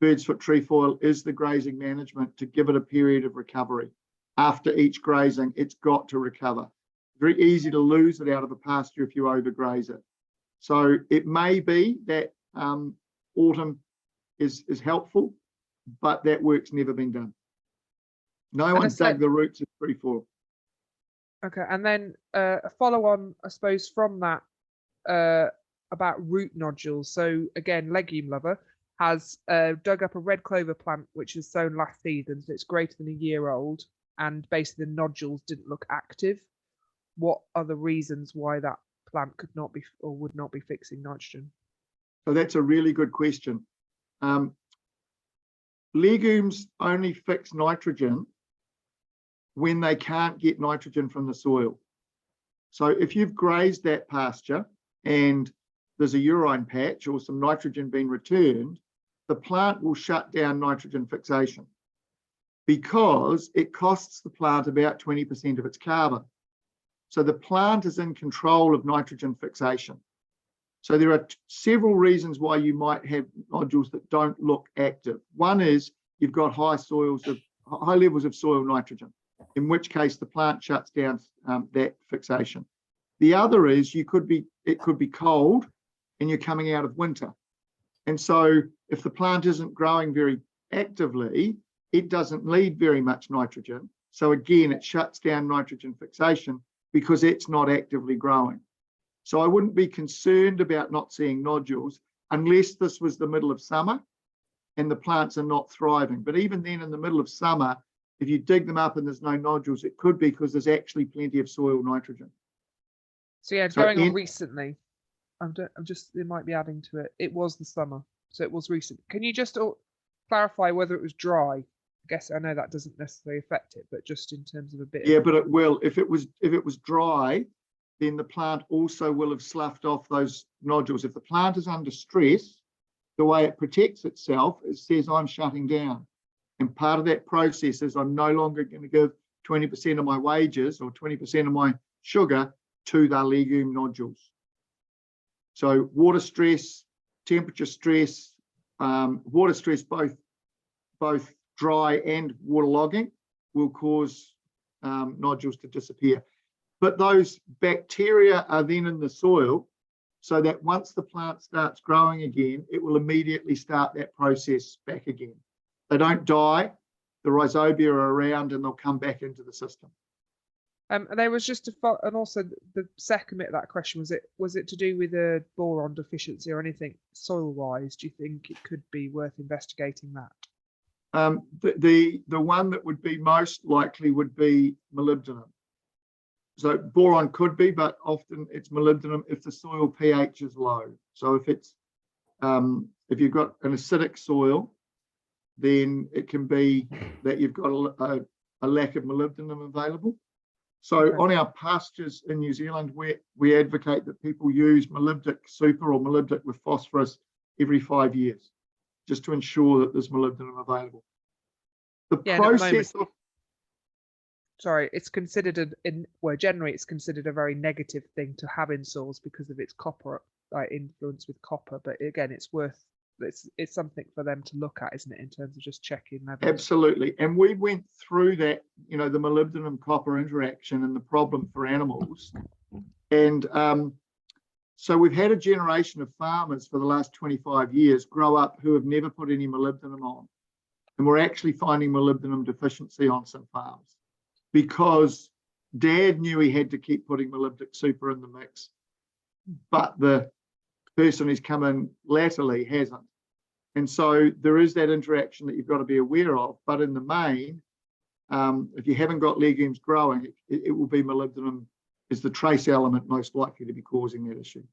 birdsfoot trefoil is the grazing management, to give it a period of recovery. After each grazing, it's got to recover. Very easy to lose it out of a pasture if you overgraze it. So it may be that autumn is helpful, but that work's never been done. No one's dug the roots of trefoil. Okay, and then a follow on, I suppose, from that about root nodules. So again, Legume Lover has dug up a red clover plant which was sown last season, so it's greater than a year old, and basically the nodules didn't look active. What are the reasons why that plant could not be or would not be fixing nitrogen? So that's a really good question. Legumes only fix nitrogen when they can't get nitrogen from the soil. So if you've grazed that pasture and there's a urine patch or some nitrogen being returned, the plant will shut down nitrogen fixation because it costs the plant about 20% of its carbon. So the plant is in control of nitrogen fixation. So there are several reasons why you might have nodules that don't look active. One is you've got high levels of soil nitrogen, in which case the plant shuts down that fixation. The other is it could be cold and you're coming out of winter. And so if the plant isn't growing very actively, it doesn't need very much nitrogen. So again, it shuts down nitrogen fixation because it's not actively growing. So I wouldn't be concerned about not seeing nodules unless this was the middle of summer and the plants are not thriving. But even then, in the middle of summer, if you dig them up and there's no nodules, it could be because there's actually plenty of soil nitrogen. So yeah, going on recently, it might be adding to it. It was the summer, so it was recent. Can you just clarify whether it was dry? I guess I know that doesn't necessarily affect it, but just in terms of a bit. Yeah, but it will. If it was dry, then the plant also will have sloughed off those nodules. If the plant is under stress, the way it protects itself, it says I'm shutting down. And part of that process is I'm no longer going to give 20% of my wages or 20% of my sugar to the legume nodules. So water stress, temperature stress, water stress, both dry and waterlogging, will cause nodules to disappear. But those bacteria are then in the soil, so that once the plant starts growing again, it will immediately start that process back again. They don't die, the rhizobia are around and they'll come back into the system. And there was just and also the second bit of that question, was it to do with a boron deficiency or anything soil-wise? Do you think it could be worth investigating that? The one that would be most likely would be molybdenum. So boron could be, but often it's molybdenum if the soil pH is low. So if it's if you've got an acidic soil, then it can be that you've got a lack of molybdenum available. So on our pastures in New Zealand, we advocate that people use molybdic super or molybdic with phosphorus every 5 years, just to ensure that there's molybdenum available. The process of... Sorry, it's considered generally it's considered a very negative thing to have in soils because of its copper influence with copper. But again, it's something for them to look at, isn't it, in terms of just checking levels? Absolutely. And we went through that, the molybdenum copper interaction and the problem for animals. And so we've had a generation of farmers for the last 25 years grow up who have never put any molybdenum on. And we're actually finding molybdenum deficiency on some farms because Dad knew he had to keep putting molybdic super in the mix, but the person who's come in latterly hasn't. And so there is that interaction that you've got to be aware of. But in the main, if you haven't got legumes growing, it will be molybdenum is the trace element most likely to be causing that issue.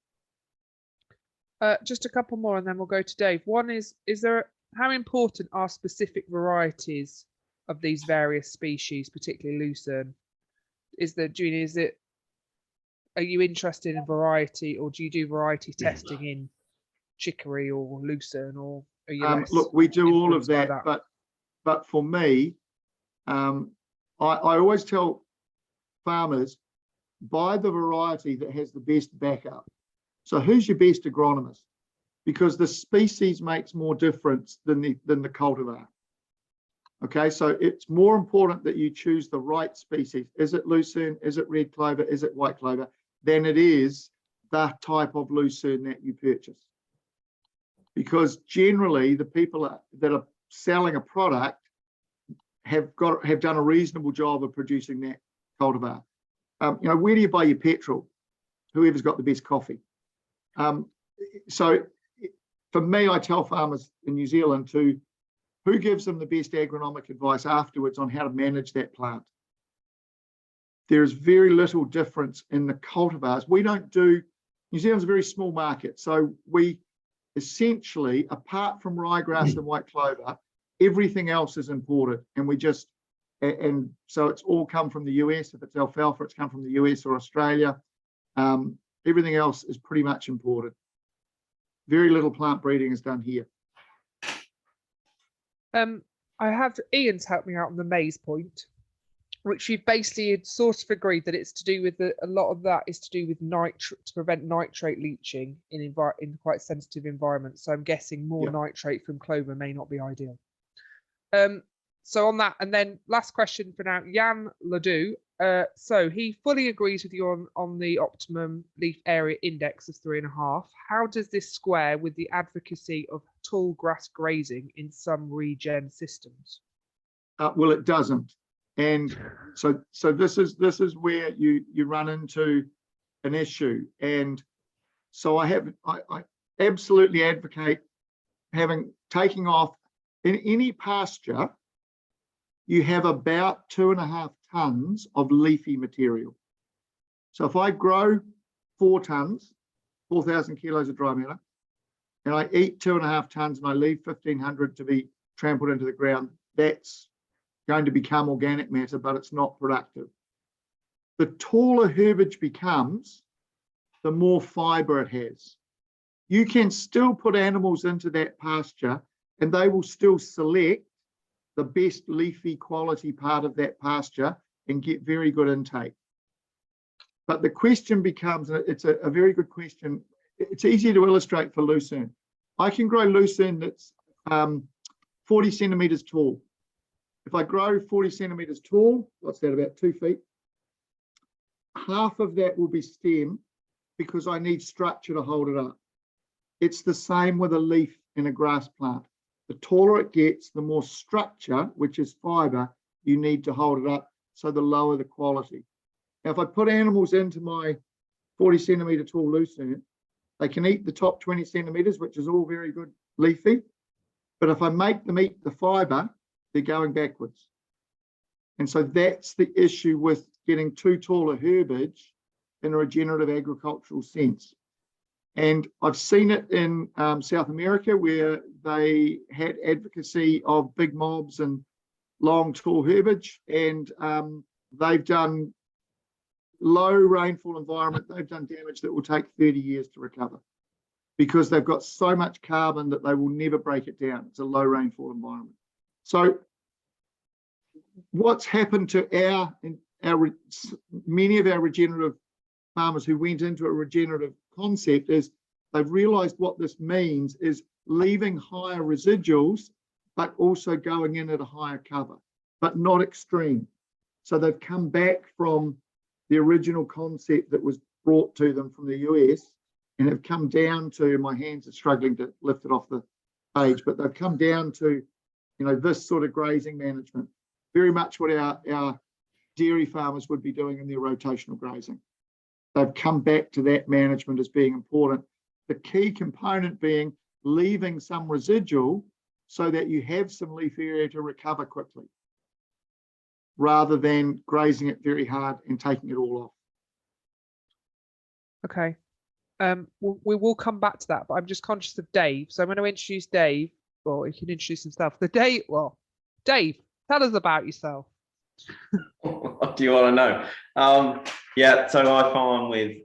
Just a couple more and then we'll go to Dave. One is how important are specific varieties of these various species, particularly lucerne? Are you interested in variety, or do you do variety testing in chicory or lucerne, or are you look, we do all of that, but for me, I always tell farmers, buy the variety that has the best backup. So who's your best agronomist? Because the species makes more difference than the cultivar. Okay, so it's more important that you choose the right species. Is it lucerne? Is it red clover? Is it white clover? Than it is the type of lucerne that you purchase. Because generally the people that are selling a product have done a reasonable job of producing that cultivar. Where do you buy your petrol? Whoever's got the best coffee. So for me, I tell farmers in New Zealand who gives them the best agronomic advice afterwards on how to manage that plant. There's very little difference in the cultivars. New Zealand's a very small market, so we essentially, apart from ryegrass and white clover, everything else is imported, and so it's all come from the US. If it's alfalfa, it's come from the US or Australia. Everything else is pretty much imported. Very little plant breeding is done here. I have Ian's helped me out on the maize point, which you've basically sort of agreed that it's to do with a lot of that is to do with to prevent nitrate leaching in quite sensitive environments. So I'm guessing more nitrate from clover may not be ideal. So on that, and then last question for now, Jan Ledoux. So he fully agrees with you on the optimum leaf area index of 3.5. How does this square with the advocacy of tall grass grazing in some ReGen systems? Well, it doesn't. And so this is where you run into an issue. And so I absolutely advocate taking off in any pasture. You have about 2.5 tons of leafy material. So if I grow 4 tons, 4,000 kilos of dry matter, and I eat 2.5 tons and I leave 1,500 to be trampled into the ground, that's going to become organic matter, but it's not productive. The taller herbage becomes, the more fiber it has. You can still put animals into that pasture and they will still select the best leafy quality part of that pasture and get very good intake. But the question becomes, and it's a very good question, it's easy to illustrate for lucerne. I can grow lucerne that's 40 centimeters tall. If I grow 40 centimeters tall, what's that, about 2 feet? Half of that will be stem because I need structure to hold it up. It's the same with a leaf in a grass plant. The taller it gets, the more structure, which is fiber, you need to hold it up, so the lower the quality. Now, if I put animals into my 40 centimeter tall lucerne, they can eat the top 20 centimeters, which is all very good leafy. But if I make them eat the fiber, they're going backwards. And so that's the issue with getting too tall a herbage in a regenerative agricultural sense. And I've seen it in South America, where they had advocacy of big mobs and long tall herbage, and they've done low rainfall environment, they've done damage that will take 30 years to recover, because they've got so much carbon that they will never break it down. It's a low rainfall environment. So what's happened to many of our regenerative farmers who went into a regenerative concept is they've realized what this means is leaving higher residuals, but also going in at a higher cover, but not extreme. So they've come back from the original concept that was brought to them from the US, and have come down to, my hands are struggling to lift it off the page, but they've come down to, this sort of grazing management, very much what our dairy farmers would be doing in their rotational grazing. They've come back to that management as being important. The key component being leaving some residual so that you have some leaf area to recover quickly, rather than grazing it very hard and taking it all off. Okay. We will come back to that, but I'm just conscious of Dave. So I'm going to introduce Dave, or he can introduce himself. Dave, tell us about yourself. What do you want to know? Yeah, so I farm with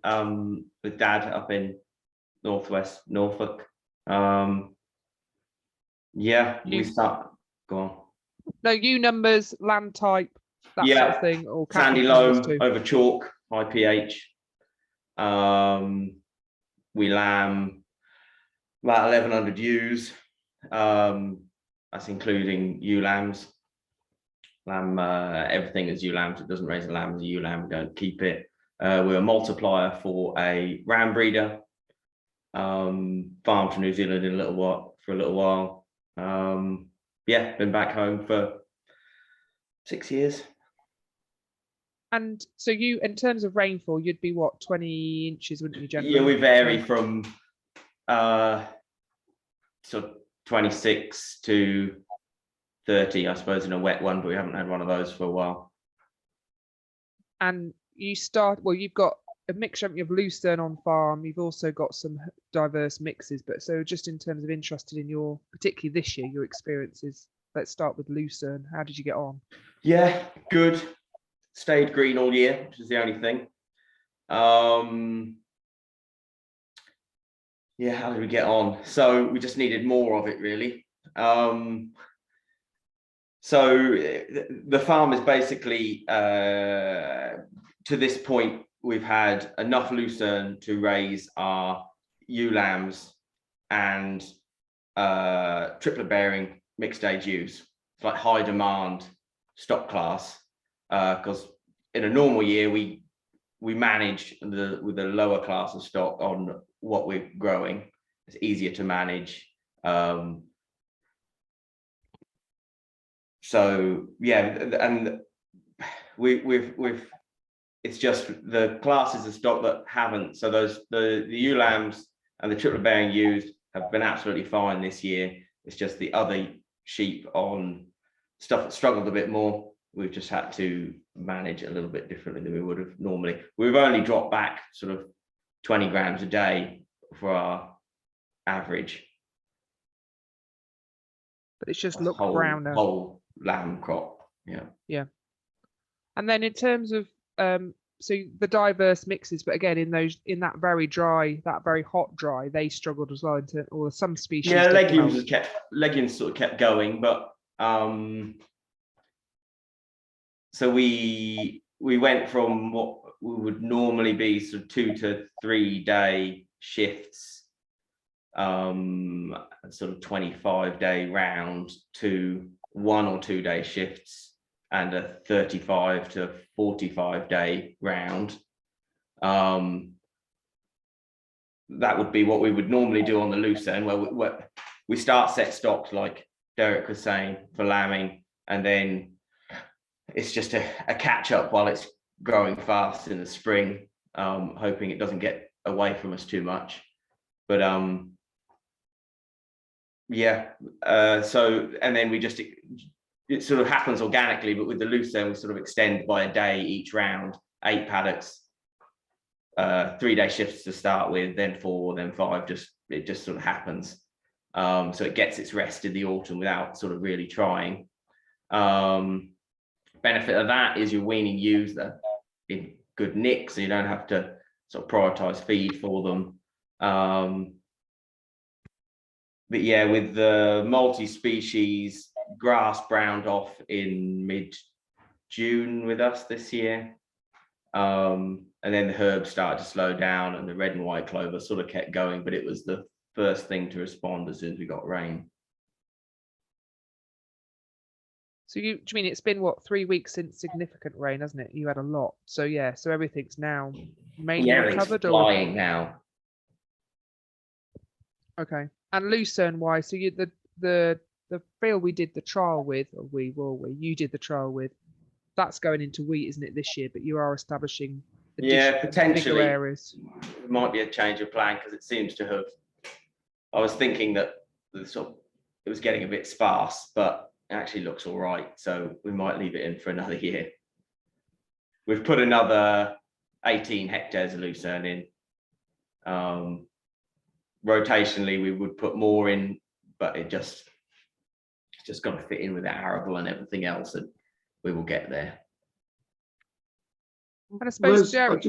Dad up in northwest Norfolk. We start. Go on. No, numbers, land type, that sort of thing. Or sandy loam over chalk, high pH. We lamb about 1,100 ewes. That's including ewe lambs. Lamb, everything is ewe lambs. It doesn't raise a lamb as a ewe lamb. We don't keep it. We're a multiplier for a ram breeder. Farmed to New Zealand for a little while. Been back home for 6 years. And so in terms of rainfall, you'd be what, 20 inches, wouldn't you, generally? Yeah, we vary from sort of 26 to 30, I suppose, in a wet one, but we haven't had one of those for a while. And you've got a mixture of lucerne on farm. You've also got some diverse mixes, but so just in terms of interested in particularly this year, your experiences, let's start with lucerne. How did you get on? Yeah, good. Stayed green all year, which is the only thing. How did we get on? So we just needed more of it, really. So the farm is basically, to this point, we've had enough lucerne to raise our ewe lambs and triplet bearing mixed age ewes. It's like high demand stock class, because in a normal year we manage with a lower class of stock on what we're growing. It's easier to manage. So yeah, and we've it's just the classes of stock that haven't. So the ewe lambs and the triplet bearing ewes have been absolutely fine this year. It's just the other sheep on stuff that struggled a bit more. We've just had to manage a little bit differently than we would have normally. We've only dropped back sort of 20 grams a day for our average. But it's just looked browner. Whole lamb crop. Yeah. And then in terms of so the diverse mixes, but again in that very dry, that very hot dry, they struggled as well or some species. Yeah, legumes sort of kept going, but so we went from what we would normally be sort of 2 to 3 day shifts, sort of 25-day round, to 1 or 2 day shifts and a 35 to 45 day round. That would be what we would normally do on the lucerne, where we start set stocks, like Derrick was saying, for lambing, and then it's just a catch up while it's growing fast in the spring, hoping it doesn't get away from us too much. But so, and then we just it sort of happens organically, but with the lucerne, we sort of extend by a day each round, 8 paddocks, 3-day shifts to start with, then 4, then 5, it just sort of happens. So it gets its rest in the autumn without sort of really trying. Benefit of that is you're weaning ewes that are in good nick, so you don't have to sort of prioritize feed for them. But yeah, with the multi-species, grass browned off in mid-June with us this year. And then the herbs started to slow down and the red and white clover sort of kept going, but it was the first thing to respond as soon as we got rain. So do you mean it's been what, 3 weeks since significant rain, hasn't it? You had a lot. So yeah, so everything's now mainly recovered, or flying now. Okay. And lucerne wise, so you the field we did the trial with, or you did the trial with, that's going into wheat, isn't it, this year? But you are establishing potentially bigger areas. It might be a change of plan, because it seems to have. I was thinking that it was getting a bit sparse, but it actually looks all right. So we might leave it in for another year. We've put another 18 hectares of lucerne in. Rotationally, we would put more in, but it's just got to fit in with the arable and everything else, and we will get there. And I suppose Derrick,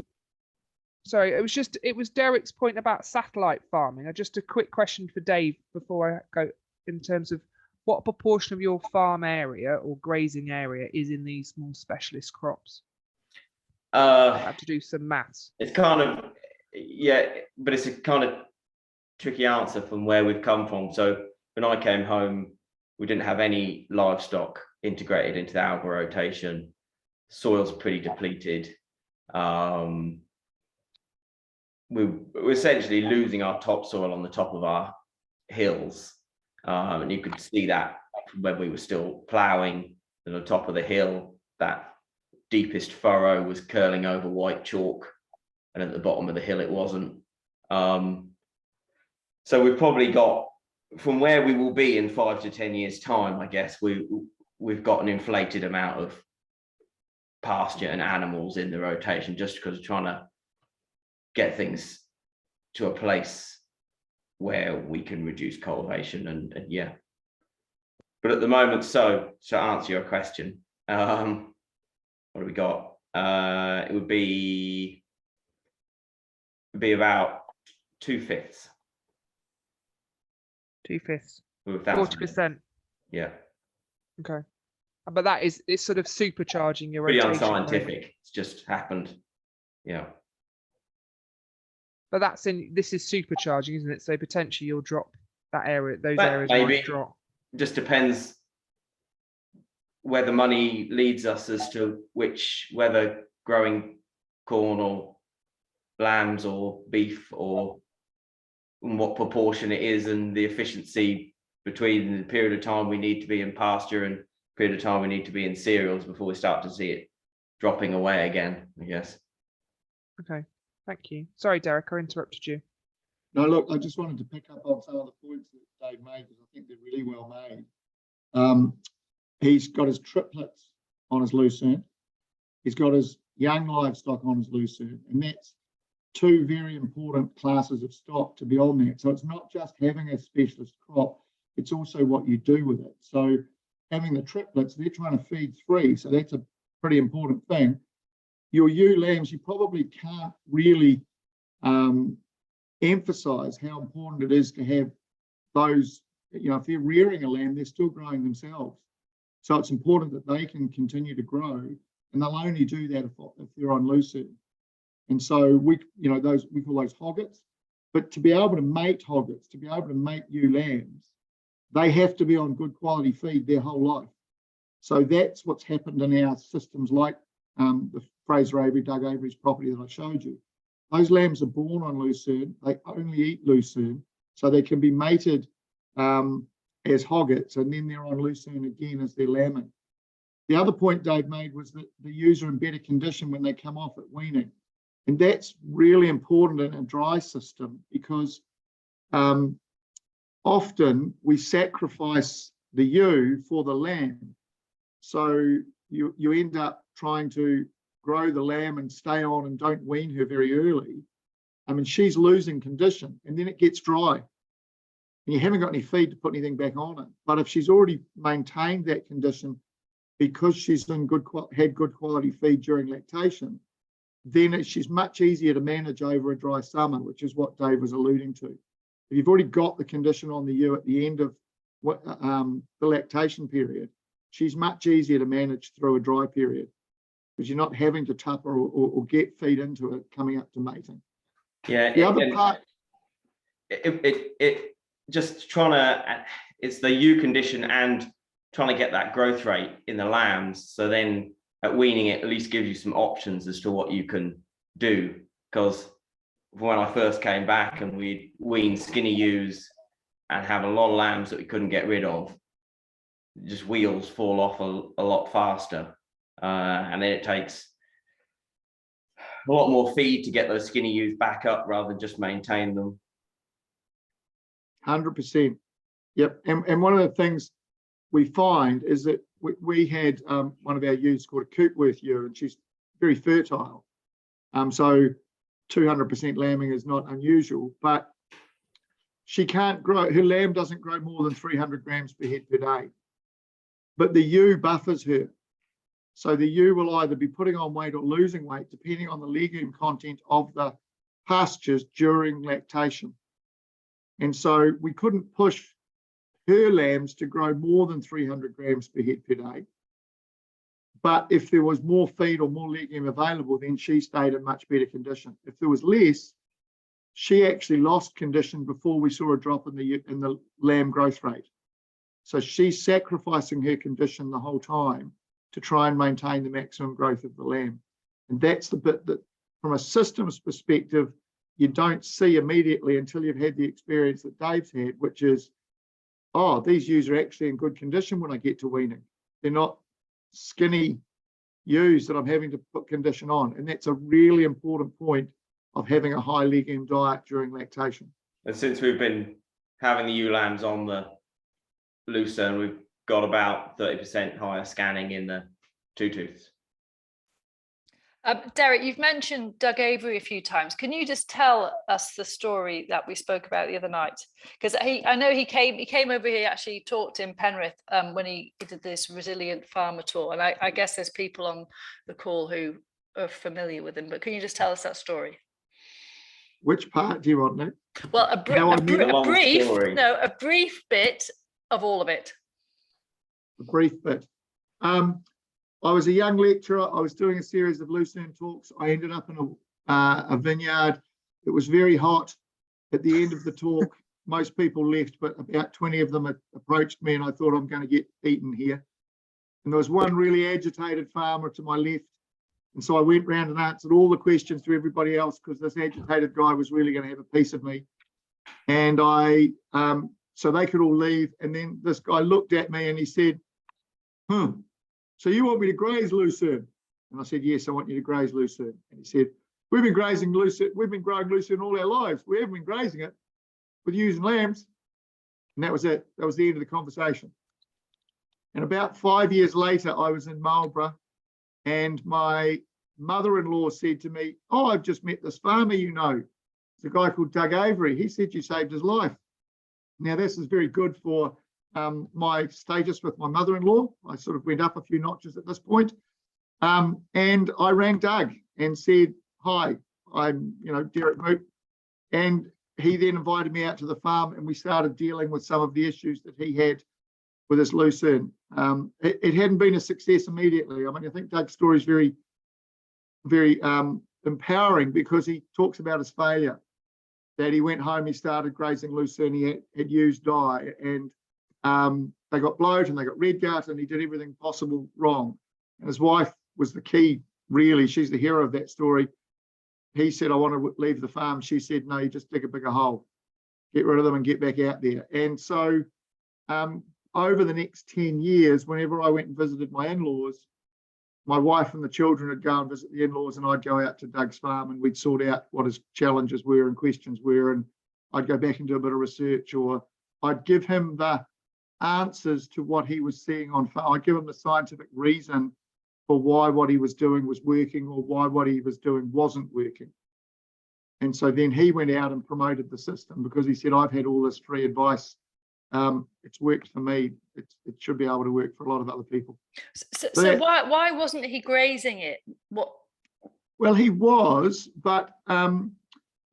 sorry, it was Derrick's point about satellite farming. Just a quick question for Dave before I go, in terms of what proportion of your farm area or grazing area is in these more specialist crops? I have to do some maths. It's kind of, yeah, but it's a kind of tricky answer from where we've come from. So when I came home, we didn't have any livestock integrated into the algal rotation. Soil's pretty depleted. We're essentially losing our topsoil on the top of our hills. And you could see that when we were still ploughing at the top of the hill, that deepest furrow was curling over white chalk, and at the bottom of the hill it wasn't. So we've probably got, from where we will be in 5 to 10 years time, I guess we've got an inflated amount of pasture and animals in the rotation, just because we're trying to get things to a place where we can reduce cultivation and yeah. But at the moment, so to answer your question, what do we got? It would be about 2/5. 2/5. 40%. Yeah. Okay. But it's sort of supercharging your pretty rotation. Unscientific. It's just happened. Yeah. But this is supercharging, isn't it? So potentially you'll drop that area, those areas maybe might drop. Just depends where the money leads us as to whether growing corn or lambs or beef, or in what proportion it is, and the efficiency between the period of time we need to be in pasture and period of time we need to be in cereals before we start to see it dropping away again, I guess. Okay. Thank you. Sorry, Derrick, I interrupted you. No, look, I just wanted to pick up on some of the points that Dave made, because I think they're really well made. He's got his triplets on his lucerne. He's got his young livestock on his lucerne, and that's 2 very important classes of stock to be on there. So it's not just having a specialist crop, it's also what you do with it. So having the triplets, they're trying to feed 3, so that's a pretty important thing. Your ewe lambs, you probably can't really emphasize how important it is to have those, if they're rearing a lamb, they're still growing themselves. So it's important that they can continue to grow, and they'll only do that if they're on lucerne. And so we call those hoggets. But to be able to mate hoggets, to be able to mate ewe lambs, they have to be on good quality feed their whole life. So that's what's happened in our systems, like the Fraser Avery, Doug Avery's property that I showed you. Those lambs are born on lucerne. They only eat lucerne, so they can be mated as hoggets, and then they're on lucerne again as they're lambing. The other point Dave made was that the ewes are in better condition when they come off at weaning. And that's really important in a dry system, because often we sacrifice the ewe for the lamb. So you end up trying to grow the lamb and stay on and don't wean her very early. I mean, she's losing condition, and then it gets dry. And you haven't got any feed to put anything back on it. But if she's already maintained that condition because she's had good quality feed during lactation, then she's much easier to manage over a dry summer, which is what Dave was alluding to. If you've already got the condition on the ewe at the end of the lactation period, she's much easier to manage through a dry period because you're not having to tupper or get feed into it coming up to mating. Yeah. The other part, it just trying to, it's the ewe condition and trying to get that growth rate in the lambs. So then at weaning it at least gives you some options as to what you can do. Because when I first came back and we'd wean skinny ewes and have a lot of lambs that we couldn't get rid of, just wheels fall off a lot faster. And then it takes a lot more feed to get those skinny ewes back up rather than just maintain them. 100%. Yep. And one of the things we find is that we had one of our ewes called a Coopworth ewe, and she's very fertile. So 200% lambing is not unusual, but she can't grow, her lamb doesn't grow more than 300 grams per head per day. But the ewe buffers her. So the ewe will either be putting on weight or losing weight, depending on the legume content of the pastures during lactation. And so we couldn't push her lambs to grow more than 300 grams per head per day. But if there was more feed or more legume available, then she stayed in much better condition. If there was less, she actually lost condition before we saw a drop in the lamb growth rate. So she's sacrificing her condition the whole time to try and maintain the maximum growth of the lamb. And that's the bit that, from a systems perspective, you don't see immediately until you've had the experience that Dave's had, which is, oh, these ewes are actually in good condition when I get to weaning. They're not skinny ewes that I'm having to put condition on. And that's a really important point of having a high legume diet during lactation. And since we've been having the ewe lambs on the lucerne, we've got about 30% higher scanning in the two-tooths. Derrick, you've mentioned Doug Avery a few times. Can you just tell us the story that we spoke about the other night? Because I know he came over here, actually talked in Penrith when he did this resilient farmer tour. And I guess there's people on the call who are familiar with him, but can you just tell us that story? Which part do you want, Nick? Well, a brief bit of all of it. A brief bit. I was a young lecturer. I was doing a series of lucerne talks. I ended up in a vineyard. It was very hot. At the end of the talk, most people left, but about 20 of them approached me, and I thought, I'm going to get eaten here. And there was one really agitated farmer to my left. And so I went round and answered all the questions to everybody else, because this agitated guy was really going to have a piece of me. And so they could all leave. And then this guy looked at me and he said, so you want me to graze lucerne? And I said, yes, I want you to graze lucerne. And he said, we've been grazing lucerne, we've been growing lucerne all our lives. We haven't been grazing it with ewes and lambs. And that was it. That was the end of the conversation. And about 5 years later, I was in Marlborough, and my mother-in-law said to me, oh, I've just met this farmer, you know. It's a guy called Doug Avery. He said you saved his life. Now, this is very good for my status with my mother-in-law. I sort of went up a few notches at this point. And I rang Doug and said, hi, I'm, Derrick Moot. And he then invited me out to the farm, and we started dealing with some of the issues that he had with his lucerne. It hadn't been a success immediately. I mean, I think Doug's story is very, very empowering, because he talks about his failure, that he went home, he started grazing lucerne, he had used dye, and they got bloat and they got red gut, and he did everything possible wrong. And his wife was the key, really. She's the hero of that story. He said, I want to leave the farm. She said, no, you just dig a bigger hole, get rid of them and get back out there. And so over the next 10 years, whenever I went and visited my in-laws, my wife and the children would go and visit the in-laws, and I'd go out to Doug's farm and we'd sort out what his challenges were and questions were. And I'd go back and do a bit of research, or I'd give him the answers to what he was seeing on farm. I give him the scientific reason for why what he was doing was working or why what he was doing wasn't working. And so then he went out and promoted the system because he said, I've had all this free advice. It's worked for me. It should be able to work for a lot of other people. So why wasn't he grazing it? What? Well, he was, but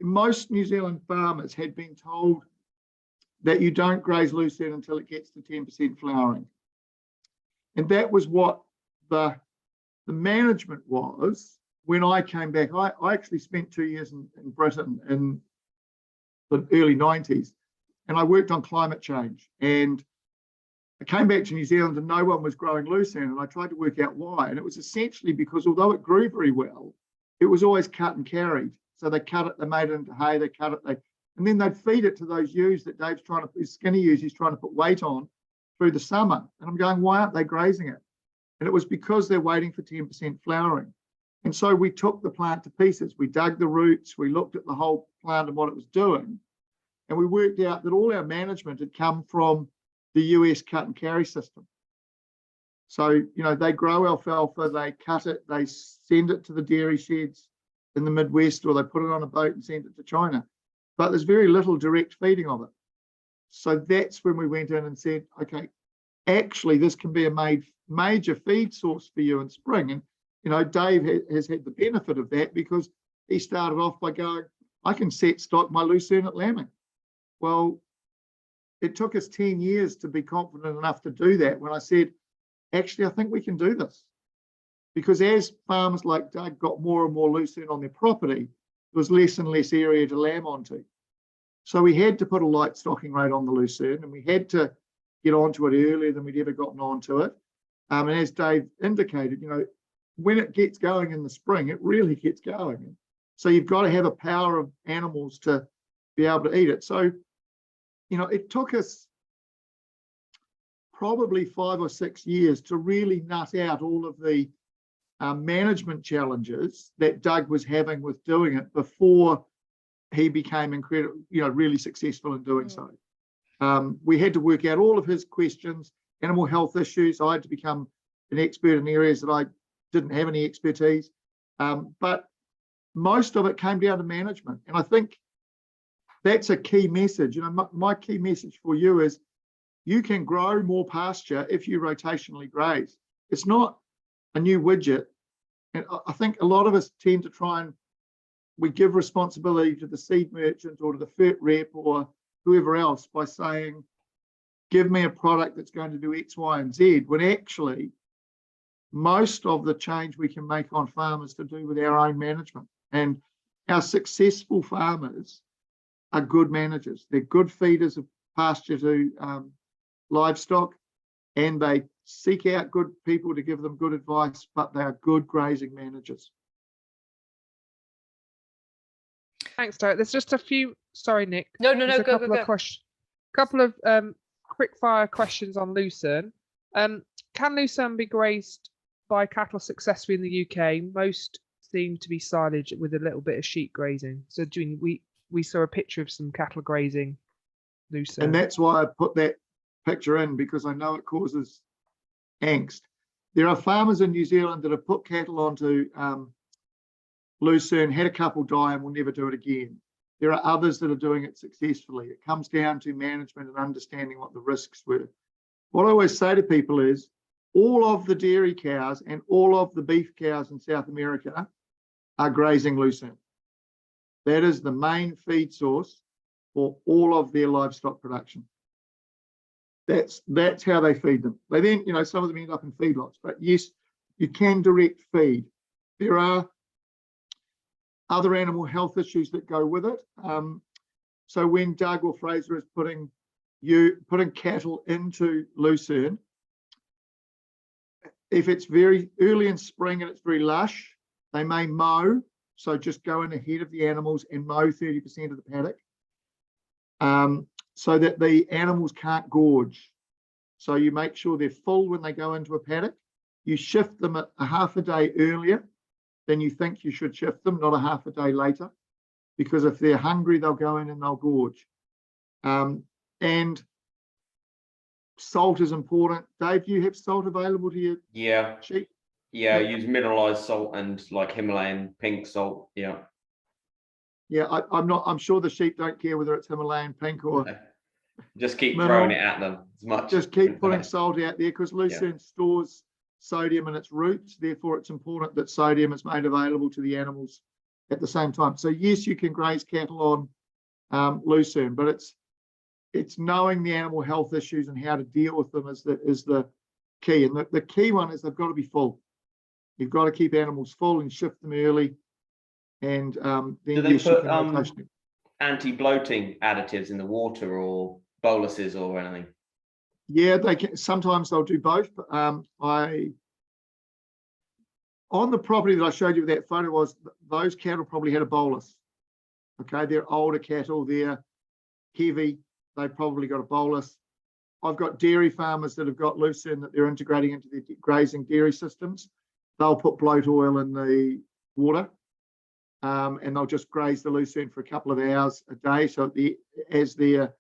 most New Zealand farmers had been told that you don't graze lucerne until it gets to 10% flowering. And that was what the management was when I came back. I actually spent 2 years in Britain in the early 90s, and I worked on climate change. And I came back to New Zealand and no one was growing lucerne, and I tried to work out why. And it was essentially because although it grew very well, it was always cut and carried. So they cut it, they made it into hay, they cut it, and then they'd feed it to those ewes that Dave's trying to, skinny ewes he's trying to put weight on through the summer. And I'm going, why aren't they grazing it? And it was because they're waiting for 10% flowering. And so we took the plant to pieces. We dug the roots, we looked at the whole plant and what it was doing. And we worked out that all our management had come from the US cut and carry system. So, you know, they grow alfalfa, they cut it, they send it to the dairy sheds in the Midwest, or they put it on a boat and send it to China. But there's very little direct feeding of it. So that's when we went in and said, okay, actually, this can be a major feed source for you in spring. And, you know, Dave has had the benefit of that because he started off by going, I can set stock my lucerne at lambing. Well, it took us 10 years to be confident enough to do that when I said, actually, I think we can do this. Because as farmers like Doug got more and more lucerne on their property, there was less and less area to lamb onto. So we had to put a light stocking rate on the lucerne, and we had to get onto it earlier than we'd ever gotten onto it. And as Dave indicated, you know, when it gets going in the spring, it really gets going. So you've got to have a power of animals to be able to eat it. So, you know, it took us probably 5 or 6 years to really nut out all of the management challenges that Doug was having with doing it before he became incredible, you know, really successful in doing so. We had to work out all of his questions, animal health issues. I had to become an expert in areas that I didn't have any expertise. But most of it came down to management. And I think that's a key message. You know, my key message for you is you can grow more pasture if you rotationally graze. It's not a new widget. And I think a lot of us tend to try and we give responsibility to the seed merchant or to the FERT rep or whoever else by saying, give me a product that's going to do X, Y, and Z, when actually most of the change we can make on farm is to do with our own management. And our successful farmers are good managers. They're good feeders of pasture to livestock, and they seek out good people to give them good advice, but they are good grazing managers. Thanks, Derek. There's just a few. Sorry, Nick. No, There's go. Couple of quick fire questions on lucerne. Can lucerne be grazed by cattle successfully in the UK? Most seem to be silage with a little bit of sheep grazing. So we saw a picture of some cattle grazing lucerne. And that's why I put that picture in, because I know it causes angst. There are farmers in New Zealand that have put cattle onto lucerne, had a couple die, and will never do it again. There are others that are doing it successfully. It comes down to management and understanding what the risks were. What I always say to people is all of the dairy cows and all of the beef cows in South America are grazing lucerne. That is the main feed source for all of their livestock production. That's how they feed them. They then, you know, some of them end up in feedlots, but yes, you can direct feed. There are other animal health issues that go with it. So when Doug or Fraser is putting cattle into lucerne, if it's very early in spring and it's very lush, they may mow. So just go in ahead of the animals and mow 30% of the paddock, so that the animals can't gorge. So you make sure they're full when they go into a paddock. You shift them a half a day earlier than you think you should shift them, not a half a day later, because if they're hungry, they'll go in and they'll gorge. And Salt is important. Dave, do you have salt available to your sheep? Yeah, Yep. use mineralized salt and like Himalayan pink salt. Yeah. Yeah, I'm sure the sheep don't care whether it's Himalayan pink or just keep mineral. throwing it at them as much. Just keep putting salt out there because lucerne stores sodium in its roots. Therefore, it's important that sodium is made available to the animals at the same time. So yes, you can graze cattle on lucerne, but it's knowing the animal health issues and how to deal with them is the key. And the key one is they've got to be full. You've got to keep animals full and shift them early. And then do they put anti-bloating additives in the water or boluses or anything? Yeah, they can. Sometimes they'll do both. But on the property that I showed you with that photo was those cattle probably had a bolus. Okay, they're older cattle, they're heavy, they've probably got a bolus. I've got dairy farmers that have got lucerne that they're integrating into their grazing dairy systems. They'll put bloat oil in the water and they'll just graze the lucerne for a couple of hours a day. So as they're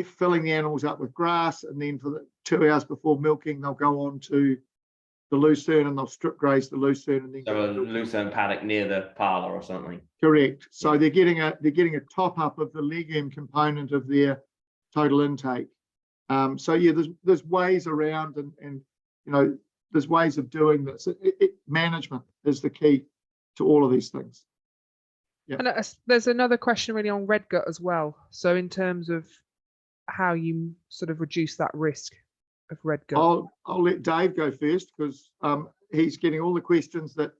filling the animals up with grass, and then for the 2 hours before milking, they'll go on to the lucerne and they'll strip graze the lucerne. And then so a lucerne paddock near the parlour or something. Correct. So they're getting a top up of the legume component of their total intake. So yeah, there's ways around, and you know, there's ways of doing this. Management is the key to all of these things. Yeah. And there's another question really on red gut as well. So in terms of how you sort of reduce that risk of red gut. I'll let Dave go first because he's getting all the questions that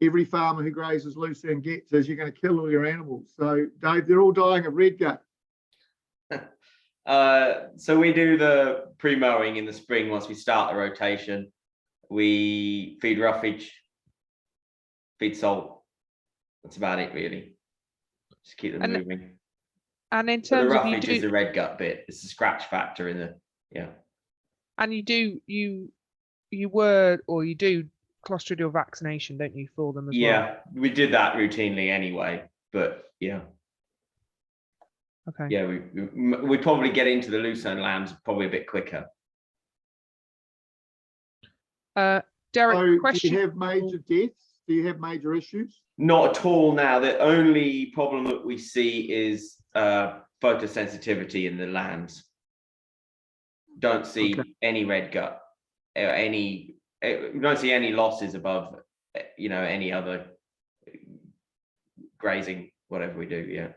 every farmer who grazes lucerne gets is, you're going to kill all your animals. So Dave, they're all dying of red gut. So we do the pre-mowing in the spring. Once we start the rotation, we feed roughage, feed salt. That's about it, really. Just keep them moving. And in terms the of roughage is the red gut bit. It's the scratch factor in the And you do clostridial vaccination, don't you, for them as well? Yeah, we did that routinely anyway, but yeah. Okay. Yeah, we probably get into the lucerne lambs probably a bit quicker. Derrick, question. Do you have major deaths? Do you have major issues? Not at all now. The only problem that we see is photosensitivity in the lambs. Don't see any red gut, we don't see any losses above, any other grazing, whatever we do. Yeah.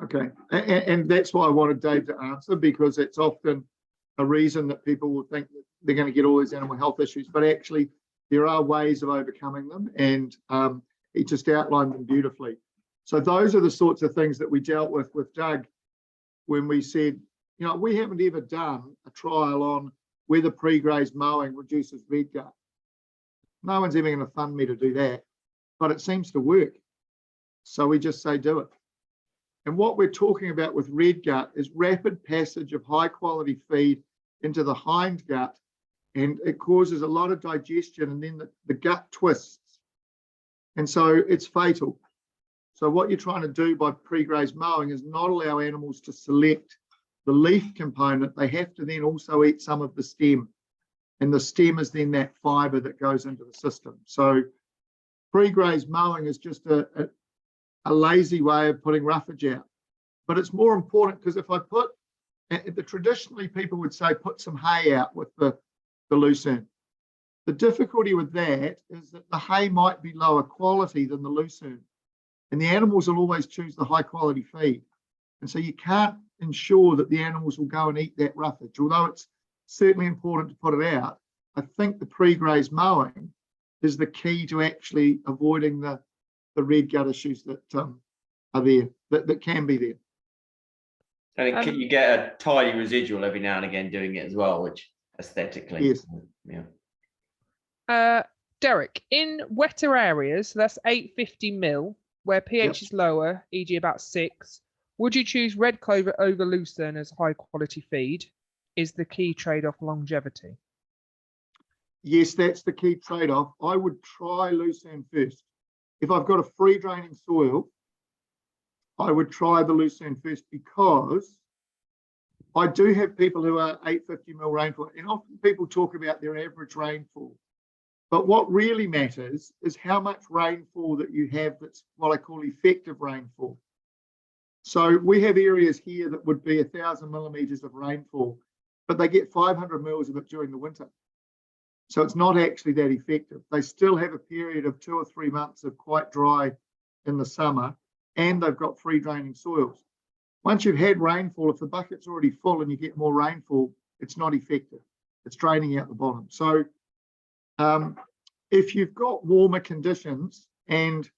Okay, and that's why I wanted Dave to answer, because it's often a reason that people will think that they're going to get all these animal health issues, but actually there are ways of overcoming them, and he just outlined them beautifully. So those are the sorts of things that we dealt with Doug when we said, we haven't ever done a trial on whether pre-graze mowing reduces red gut. No one's ever going to fund me to do that, but it seems to work. So we just say do it. And what we're talking about with red gut is rapid passage of high quality feed into the hind gut, and it causes a lot of digestion, and then the gut twists. And so it's fatal. So what you're trying to do by pre-graze mowing is not allow animals to select the leaf component. They have to then also eat some of the stem. And the stem is then that fiber that goes into the system. So pre-graze mowing is just a lazy way of putting roughage out. But it's more important because if I traditionally people would say put some hay out with the lucerne. The difficulty with that is that the hay might be lower quality than the lucerne, and the animals will always choose the high quality feed. And so you can't ensure that the animals will go and eat that roughage. Although it's certainly important to put it out, I think the pre-graze mowing is the key to actually avoiding the red gut issues that are there, that can be there. And you get a tiny residual every now and again doing it as well, which aesthetically. Yes. Yeah. Derrick, in wetter areas, so that's 850 mil, where pH is lower, e.g. about 6, would you choose red clover over lucerne as high quality feed? Is the key trade-off longevity? Yes, that's the key trade-off. I would try lucerne first. If I've got a free draining soil, I would try the lucerne first, because I do have people who are 850 mil rainfall, and often people talk about their average rainfall. But what really matters is how much rainfall that you have that's what I call effective rainfall. So we have areas here that would be 1,000 millimetres of rainfall, but they get 500 mils of it during the winter. So it's not actually that effective. They still have a period of 2 or 3 months of quite dry in the summer, and they've got free draining soils. Once you've had rainfall, if the bucket's already full and you get more rainfall, it's not effective. It's draining out the bottom. So if you've got warmer conditions and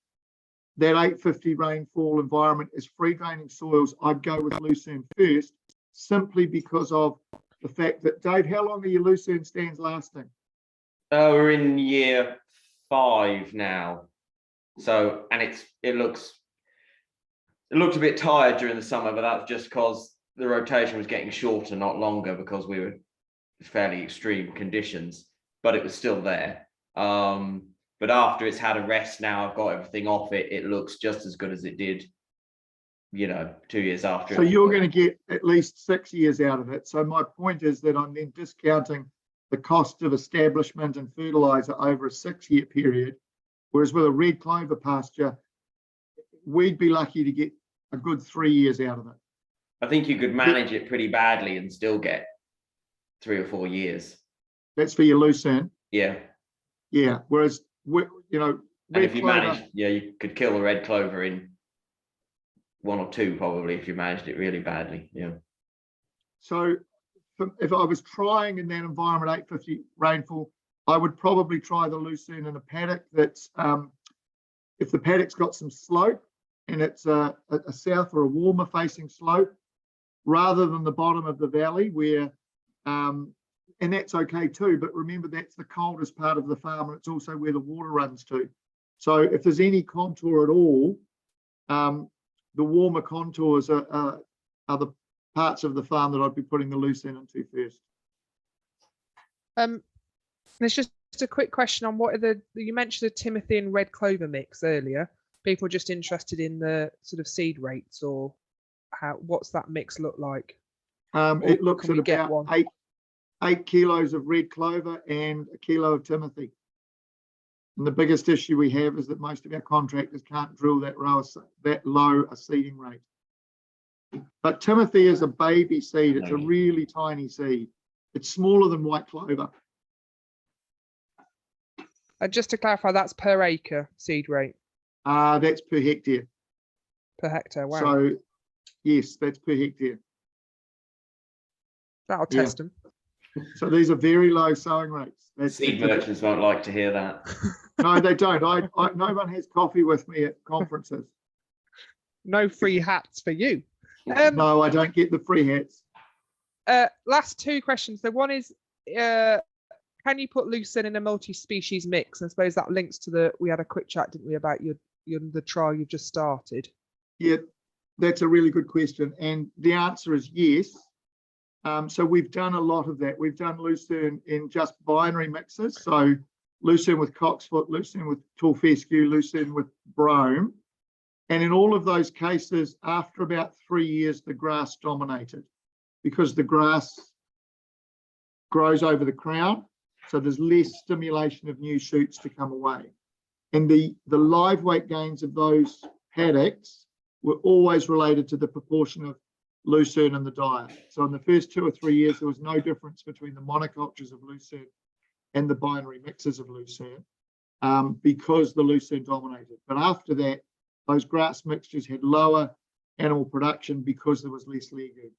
that 850 rainfall environment is free draining soils, I'd go with lucerne first, simply because of the fact that, Dave, how long are your lucerne stands lasting? We're in year 5 now. So, and it looks a bit tired during the summer, but that's just because the rotation was getting shorter, not longer, because we were fairly extreme conditions, but it was still there. But after it's had a rest now, I've got everything off it, it looks just as good as it did, 2 years after. So you're going to get at least 6 years out of it. So my point is that I'm then discounting the cost of establishment and fertilizer over a 6-year period, whereas with a red clover pasture, we'd be lucky to get a good 3 years out of it. I think you could manage it pretty badly and still get 3 or 4 years. That's for your lucerne. Yeah. Yeah. Whereas, And if you managed, you could kill the red clover in 1 or 2 probably if you managed it really badly. Yeah. So if I was trying in that environment 850 rainfall, I would probably try the lucerne in a paddock that's if the paddock's got some slope and it's a south or a warmer facing slope, rather than the bottom of the valley where and that's okay too, but remember that's the coldest part of the farm and it's also where the water runs to. So if there's any contour at all, the warmer contours are the parts of the farm that I'd be putting the lucerne into first. There's just a quick question on what are you mentioned the Timothy and red clover mix earlier. People are just interested in the sort of seed rates or what's that mix look like? It looks at about 8 kilos of red clover and a kilo of Timothy. And the biggest issue we have is that most of our contractors can't drill that low a seeding rate. But Timothy is a baby seed. It's a really tiny seed. It's smaller than white clover. Just to clarify, that's per acre seed rate? That's per hectare. Per hectare, wow. So, yes, that's per hectare. That'll test them. So these are very low sowing rates. Seed merchants won't like to hear that. No, they don't. No one has coffee with me at conferences. No free hats for you. No, I don't get the free hats. Last 2 questions. The one is, can you put lucerne in a multi-species mix? I suppose that links to we had a quick chat, didn't we, about the trial you've just started? Yeah, that's a really good question. And the answer is yes. So we've done a lot of that. We've done lucerne in just binary mixes. So lucerne with cocksfoot, lucerne with tall fescue, lucerne with brome. And in all of those cases, after about 3 years, the grass dominated because the grass grows over the crown. So there's less stimulation of new shoots to come away. And the live weight gains of those paddocks were always related to the proportion of lucerne in the diet. So in the first 2 or 3 years, there was no difference between the monocultures of lucerne and the binary mixes of lucerne because the lucerne dominated. But after that, those grass mixtures had lower animal production because there was less legume.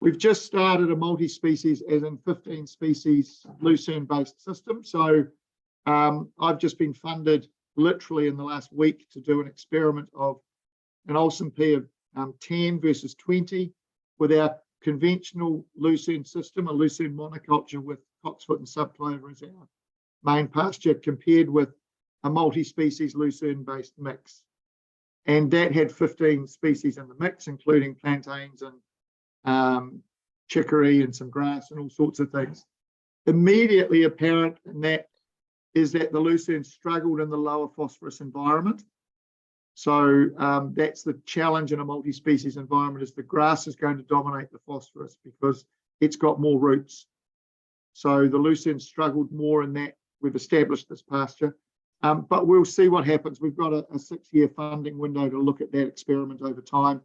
We've just started a multi-species, as in 15 species lucerne-based system. So I've just been funded literally in the last week to do an experiment of an Olsen P of 10 versus 20 with our conventional lucerne system, a lucerne monoculture with cocksfoot and subclover as our main pasture, compared with a multi-species lucerne-based mix. And that had 15 species in the mix, including plantains and chicory and some grass and all sorts of things. Immediately apparent in that is that the lucerne struggled in the lower phosphorus environment. So that's the challenge in a multi-species environment, is the grass is going to dominate the phosphorus because it's got more roots. So the lucerne struggled more in that. We've established this pasture, but we'll see what happens. We've got a 6-year funding window to look at that experiment over time.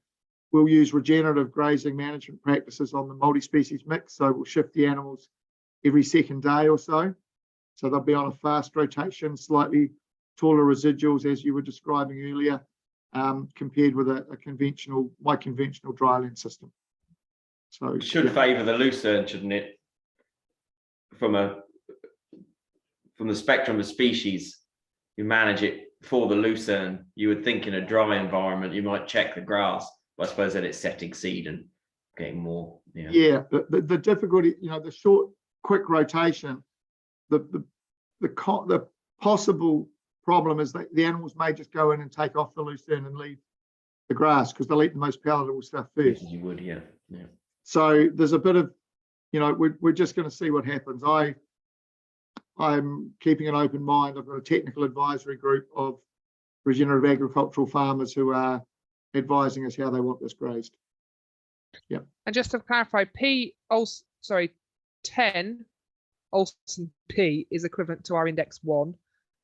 We'll use regenerative grazing management practices on the multi-species mix. So we'll shift the animals every second day or so. So they'll be on a fast rotation, slightly taller residuals, as you were describing earlier, compared with my conventional dryland system. So it should favour the lucerne, shouldn't it? From the spectrum of species, you manage it for the lucerne. You would think in a dry environment you might check the grass, but I suppose that it's setting seed and getting more. Yeah, the difficulty, the short, quick rotation, the possible problem is that the animals may just go in and take off the lucerne and leave the grass because they'll eat the most palatable stuff first. Yes, you would, yeah. So there's a bit of, we're just going to see what happens. I'm keeping an open mind. I've got a technical advisory group of regenerative agricultural farmers who are advising us how they want this grazed. Yeah. And just to clarify, 10 Olsen P is equivalent to our index 1,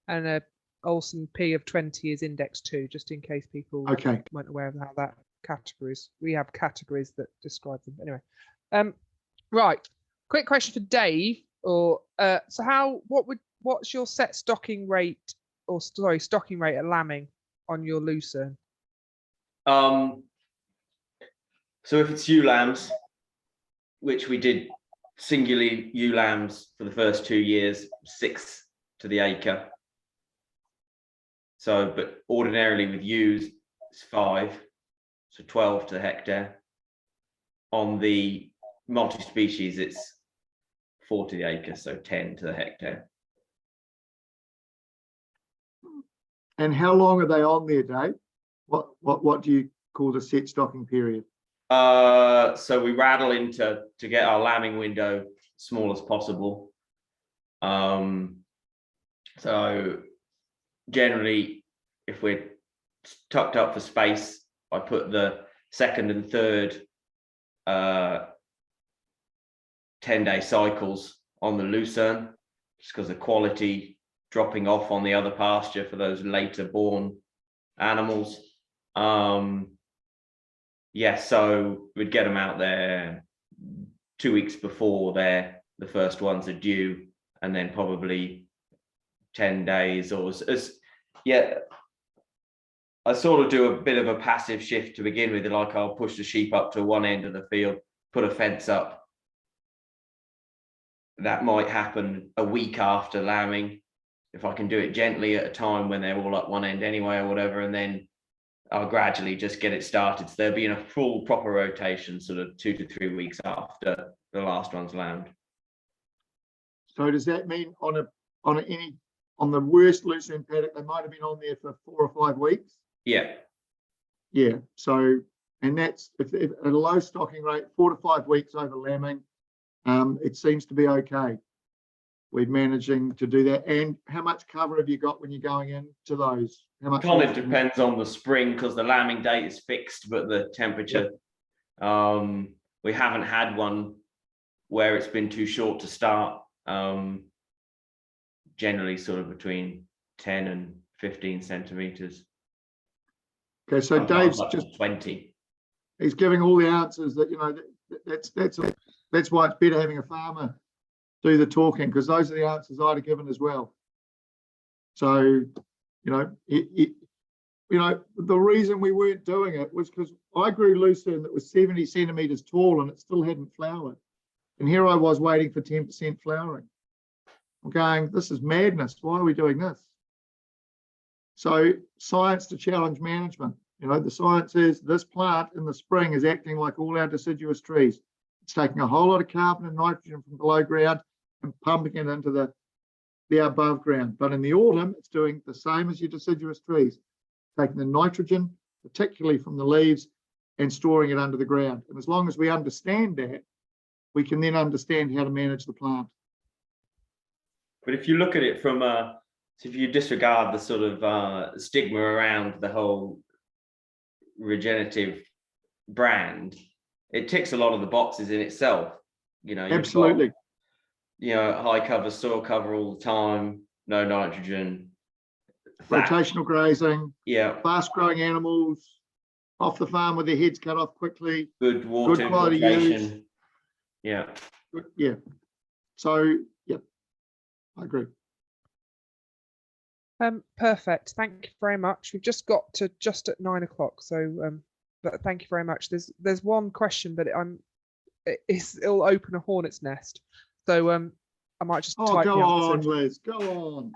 and a Olsen P of 20 is index 2, just in case people weren't aware of how that categories. We have categories that describe them. Anyway, right. Quick question for Dave. What's your set stocking rate, stocking rate at lambing on your lucerne? So if it's ewe lambs, which we did singularly ewe lambs for the first 2 years, 6 to the acre. So, but ordinarily with ewes, it's 5, so 12 to the hectare. On the multi-species, it's 4 to the acre, so 10 to the hectare. And how long are they on there, Dave? What do you call the set stocking period? So we rattle into to get our lambing window small as possible. So generally, if we're tucked up for space, I put the second and third 10-day cycles on the lucerne, just because of quality dropping off on the other pasture for those later born animals. So we'd get them out there 2 weeks before the first ones are due, and then probably 10 days or I sort of do a bit of a passive shift to begin with. Like I'll push the sheep up to one end of the field, put a fence up. That might happen a week after lambing, if I can do it gently at a time when they're all up one end anyway or whatever, and then I'll gradually just get it started. So they'll be in a full proper rotation sort of 2 to 3 weeks after the last one's lambed. So does that mean on the worst lucerne paddock, they might have been on there for 4 or 5 weeks? Yeah. So, and that's if at a low stocking rate, 4 to 5 weeks over lambing, it seems to be okay. We're managing to do that. And how much cover have you got when you're going into those? How much? Kind of depends on the spring, because the lambing date is fixed, but the temperature. Yep. We haven't had one where it's been too short to start. Generally, sort of between 10 and 15 centimeters. Okay, so Dave's just 20. He's giving all the answers that that's why it's better having a farmer do the talking, because those are the answers I'd have given as well. So, the reason we weren't doing it was because I grew lucerne that was 70 centimeters tall and it still hadn't flowered. And here I was waiting for 10% flowering. I'm going, this is madness. Why are we doing this? So science to challenge management. The science is this plant in the spring is acting like all our deciduous trees. It's taking a whole lot of carbon and nitrogen from below ground and pumping it into the above ground. But in the autumn, it's doing the same as your deciduous trees, taking the nitrogen, particularly from the leaves, and storing it under the ground. And as long as we understand that, we can then understand how to manage the plant. But if you look at it from a So if you disregard the sort of stigma around the whole Regenerative brand, it ticks a lot of the boxes in itself. You know, Absolutely. You've got, high cover soil cover all the time, no nitrogen, thatch. Rotational grazing, Yeah, fast growing animals, off the farm with their heads cut off quickly, good water good quality use. infiltration. Yeah. Yeah. So, yeah, I agree. Perfect. Thank you very much. We've just got to just at 9 o'clock. So, but thank you very much. There's one question, but it'll open a hornet's nest. So, I might just type Go the on, answer. Liz. Go on.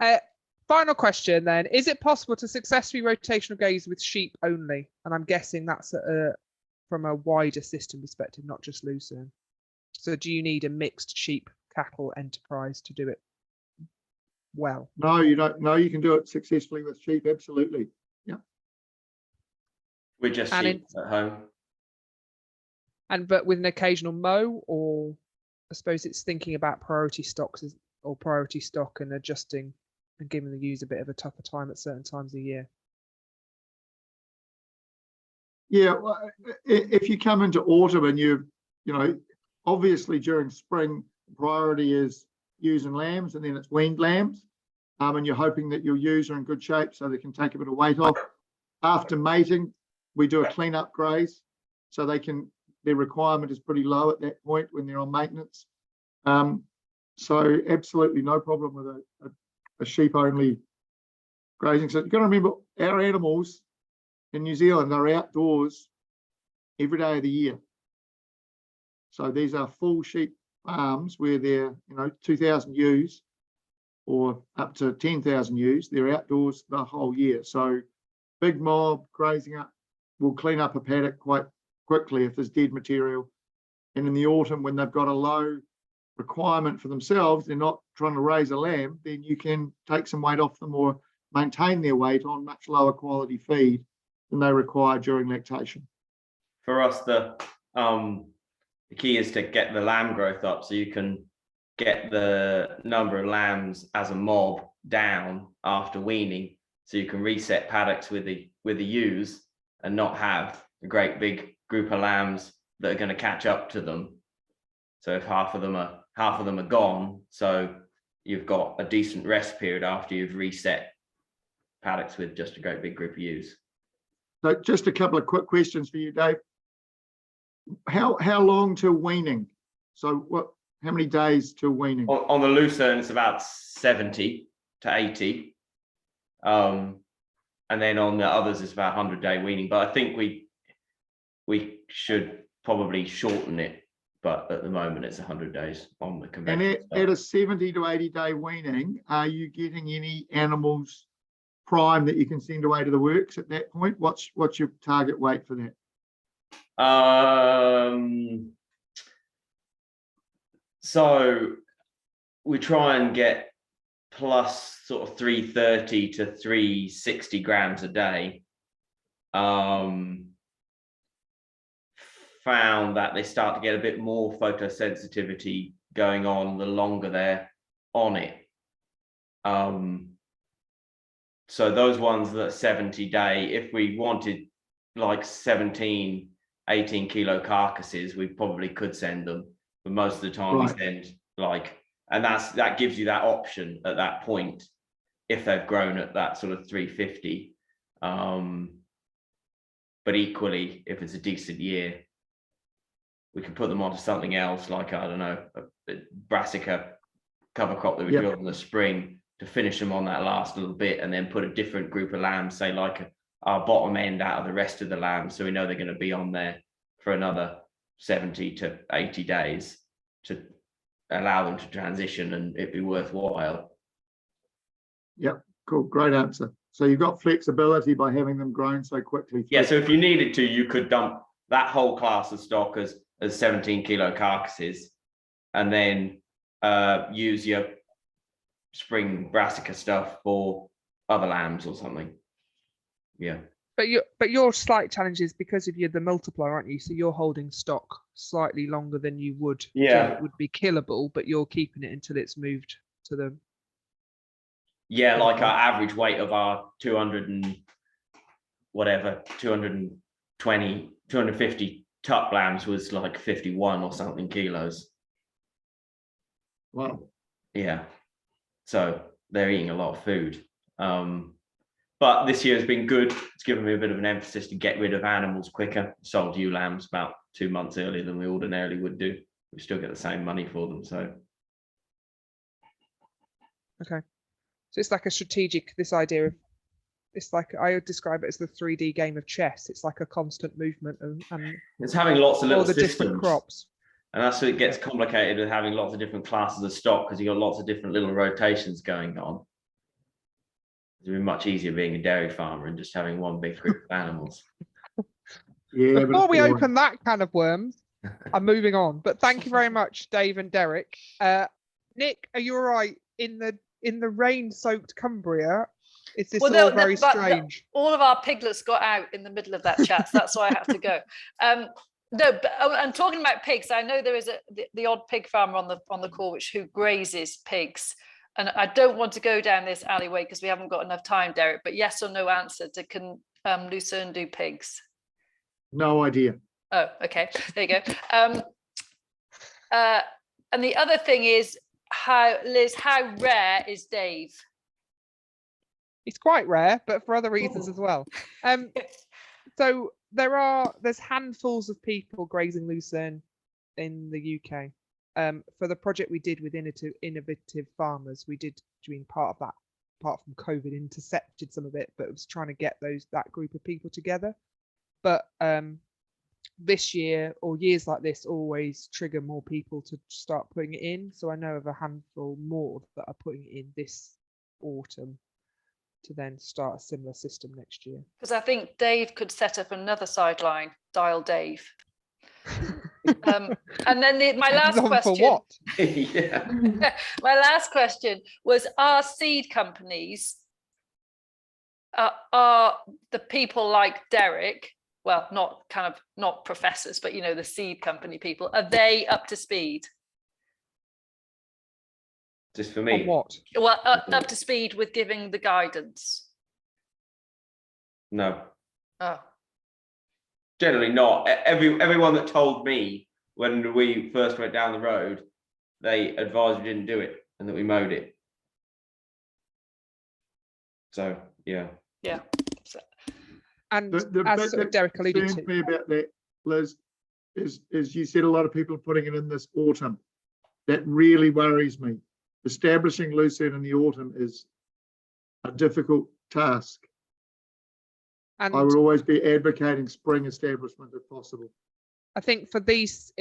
Final question then. Is it possible to successfully rotational graze with sheep only? And I'm guessing that's from a wider system perspective, not just lucerne. So do you need a mixed sheep cattle enterprise to do it well? No, you don't. No, you can do it successfully with sheep. Absolutely. Yeah. We're just sheep at home. But with an occasional mow, or I suppose it's thinking about priority stocks or priority stock and adjusting and giving the ewes a bit of a tougher time at certain times of the year. Yeah, well, if you come into autumn and you know, obviously during spring, priority is ewes and lambs, and then it's weaned lambs. And you're hoping that your ewes are in good shape so they can take a bit of weight off. After mating, we do a clean-up graze, so their requirement is pretty low at that point when they're on maintenance. So absolutely no problem with a sheep-only grazing. So you've got to remember, our animals in New Zealand are outdoors every day of the year. So these are full sheep farms where they're, 2,000 ewes or up to 10,000 ewes. They're outdoors the whole year. So big mob grazing up will clean up a paddock quite quickly if there's dead material. And in the autumn, when they've got a low requirement for themselves, they're not trying to raise a lamb, then you can take some weight off them or maintain their weight on much lower quality feed than they require during lactation. For us, the key is to get the lamb growth up, so you can get the number of lambs as a mob down after weaning, so you can reset paddocks with the ewes and not have a great big group of lambs that are going to catch up to them. So if half of them are gone, so you've got a decent rest period after you've reset paddocks with just a great big group of ewes. So just a couple of quick questions for you, Dave. How long till weaning? So how many days till weaning? On the lucerne, it's about 70 to 80. And then on the others, it's about 100-day weaning. But I think we should probably shorten it. But at the moment, it's 100 days on the conventional. And at a 70 to 80-day weaning, are you getting any animals prime that you can send away to the works at that point? What's your target weight for that? So we try and get plus sort of 330 to 360 grams a day. Found that they start to get a bit more photosensitivity going on the longer they're on it. So those ones that are 70-day, if we wanted like 17, 18 kilo carcasses, we probably could send them. But most of the time we send and that gives you that option at that point if they've grown at that sort of 350. But equally, if it's a decent year, we can put them onto something else, like, I don't know, a brassica cover crop that we drilled in the spring to finish them on that last little bit, and then put a different group of lambs, say like our bottom end out of the rest of the lambs, so we know they're going to be on there for another 70 to 80 days to allow them to transition and it be worthwhile. Yep, cool, great answer. So you've got flexibility by having them grown so quickly. Yeah, so if you needed to, you could dump that whole class of stock as 17 kilo carcasses, and then use your spring brassica stuff for other lambs or something. Yeah. But your slight challenge is because of the multiplier, aren't you? So you're holding stock slightly longer than you would. Yeah. So it would be killable, but you're keeping it until it's moved to the Yeah, like our average weight of our 200 and whatever, 220, 250 tuck lambs was like 51 or something kilos. Wow. Yeah. So they're eating a lot of food. But this year has been good. It's given me a bit of an emphasis to get rid of animals quicker. Sold ewe lambs about 2 months earlier than we ordinarily would do. We still get the same money for them. So. Okay. So it's like a strategic, this idea of, it's like, I would describe it as the 3D game of chess. It's like a constant movement and it's having lots of little all the systems. different crops. And that's what it gets complicated with having lots of different classes of stock, because you've got lots of different little rotations going on. It's been much easier being a dairy farmer and just having one big group of animals. Yeah, Before we open that can of worms, I'm moving on. But thank you very much, Dave and Derrick. Nick, are you all right in the rain-soaked Cumbria? Is this all very strange? All of our piglets got out in the middle of that chat, so that's why I have to go. No, but I'm talking about pigs. I know there is the odd pig farmer on the call who grazes pigs, and I don't want to go down this alleyway because we haven't got enough time, Derrick. But yes or no answer to can lucerne do pigs? No idea. Oh, okay. There you go. And the other thing is, Liz, how rare is Dave? It's quite rare, but for other reasons as well. So there's handfuls of people grazing lucerne in the UK. For the project we did with innovative farmers, we did doing part of that. Apart from COVID, intercepted some of it, but it was trying to get that group of people together. But this year or years like this always trigger more people to start putting it in. So I know of a handful more that are putting it in this autumn to then start a similar system next year. Because I think Dave could set up another sideline, Dial Dave. And then my last question. For what? Yeah. My last question was: are seed companies, are the people like Derrick, well, not professors, but the seed company people, are they up to speed? Just for me. On what? Well, up to speed with giving the guidance. No. Oh. Generally not. Everyone that told me when we first went down the road, they advised we didn't do it and that we mowed it. So yeah. Yeah. And The as sort of Derrick alluded to, me about that, Liz, is you said a lot of people are putting it in this autumn. That really worries me. Establishing lucerne in the autumn is a difficult task. and I would always be advocating spring establishment if possible. I think for these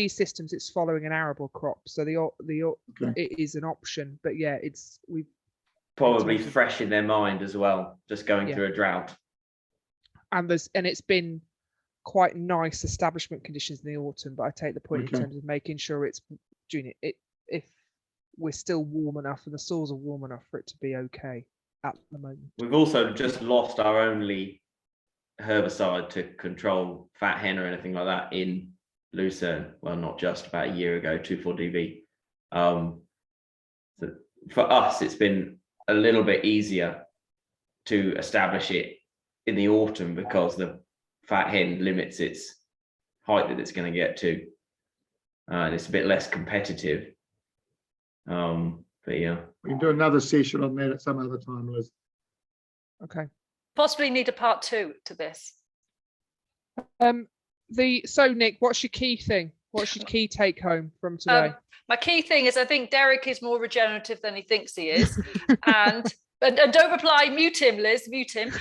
systems, it's following an arable crop, so it is an option. But yeah, we've probably fresh in their mind as well, just going through a drought. And it's been quite nice establishment conditions in the autumn, but I take the point in terms of making sure it's doing it if we're still warm enough and the soils are warm enough for it to be okay at the moment. We've also just lost our only herbicide to control fat hen or anything like that in lucerne. Well, not just, about a year ago, 2,4-DV. So for us, it's been a little bit easier to establish it in the autumn because the fat hen limits its height that it's going to get to, and it's a bit less competitive. But yeah, we can do another session on that at some other time, Liz. Okay. Possibly need a part 2 to this. So Nick, what's your key thing? What's your key take home from today? My key thing is I think Derrick is more regenerative than he thinks he is, and don't reply. Mute him, Liz. Mute him.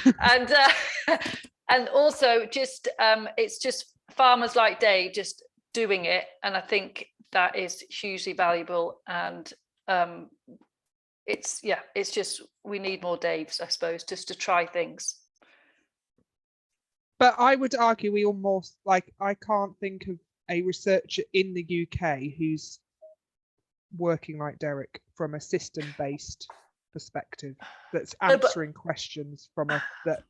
And also just it's just farmers like Dave just doing it, and I think that is hugely valuable. And it's just we need more Daves, I suppose, just to try things. But I would argue we almost I can't think of a researcher in the UK who's working like Derrick from a system-based perspective that's answering questions from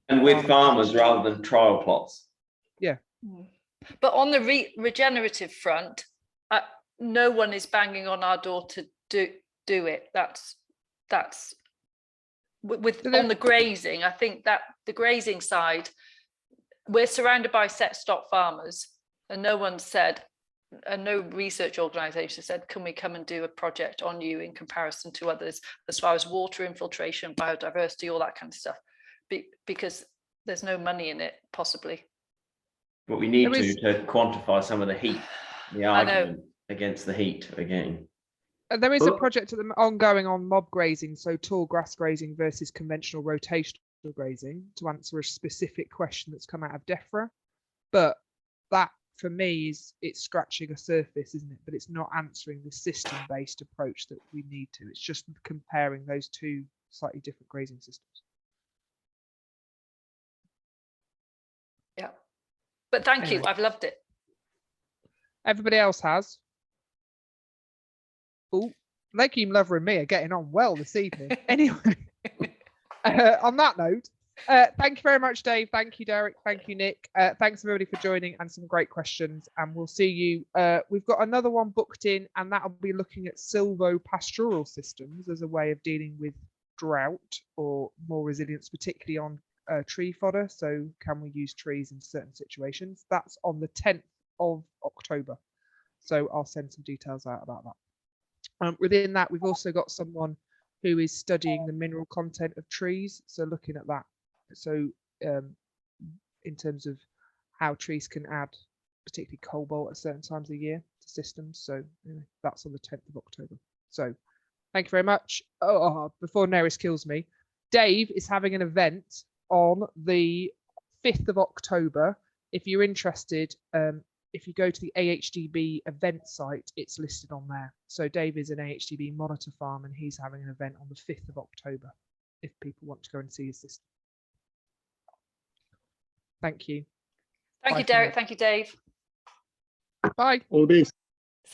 and with farmers rather than trial plots. Yeah. But on the regenerative front, no one is banging on our door to do it. That's on the grazing. I think that the grazing side, we're surrounded by set stock farmers, and no one said, and no research organisation said, can we come and do a project on you in comparison to others as far as water infiltration, biodiversity, all that kind of stuff, because there's no money in it, possibly. But we need to quantify some of the heat, the argument against the heat again. There is a project ongoing on mob grazing, so tall grass grazing versus conventional rotational grazing, to answer a specific question that's come out of DEFRA. But that, for me, it's scratching a surface, isn't it? But it's not answering the system-based approach that we need to. It's just comparing those two slightly different grazing systems. Yeah, but thank you. I've loved it. Everybody else has. Oh, Leggy, Lover and me are getting on well this evening. Anyway, on that note, thank you very much, Dave. Thank you, Derek. Thank you, Nick. Thanks everybody for joining and some great questions. And we'll see you. We've got another one booked in, and that'll be looking at silvopastoral systems as a way of dealing with drought or more resilience, particularly on tree fodder. So can we use trees in certain situations? That's on the 10th of October. So I'll send some details out about that. Within that, we've also got someone who is studying the mineral content of trees. So looking at that. So in terms of how trees can add particularly cobalt at certain times of the year to systems. So that's on the 10th of October. So thank you very much. Before Neris kills me, Dave is having an event on the 5th of October. If you're interested, if you go to the AHDB event site, it's listed on there. So Dave is an AHDB monitor farm, and he's having an event on the 5th of October if people want to go and see his system. Thank you. Thank you, Derek. Thank you, Dave. Bye. All the best.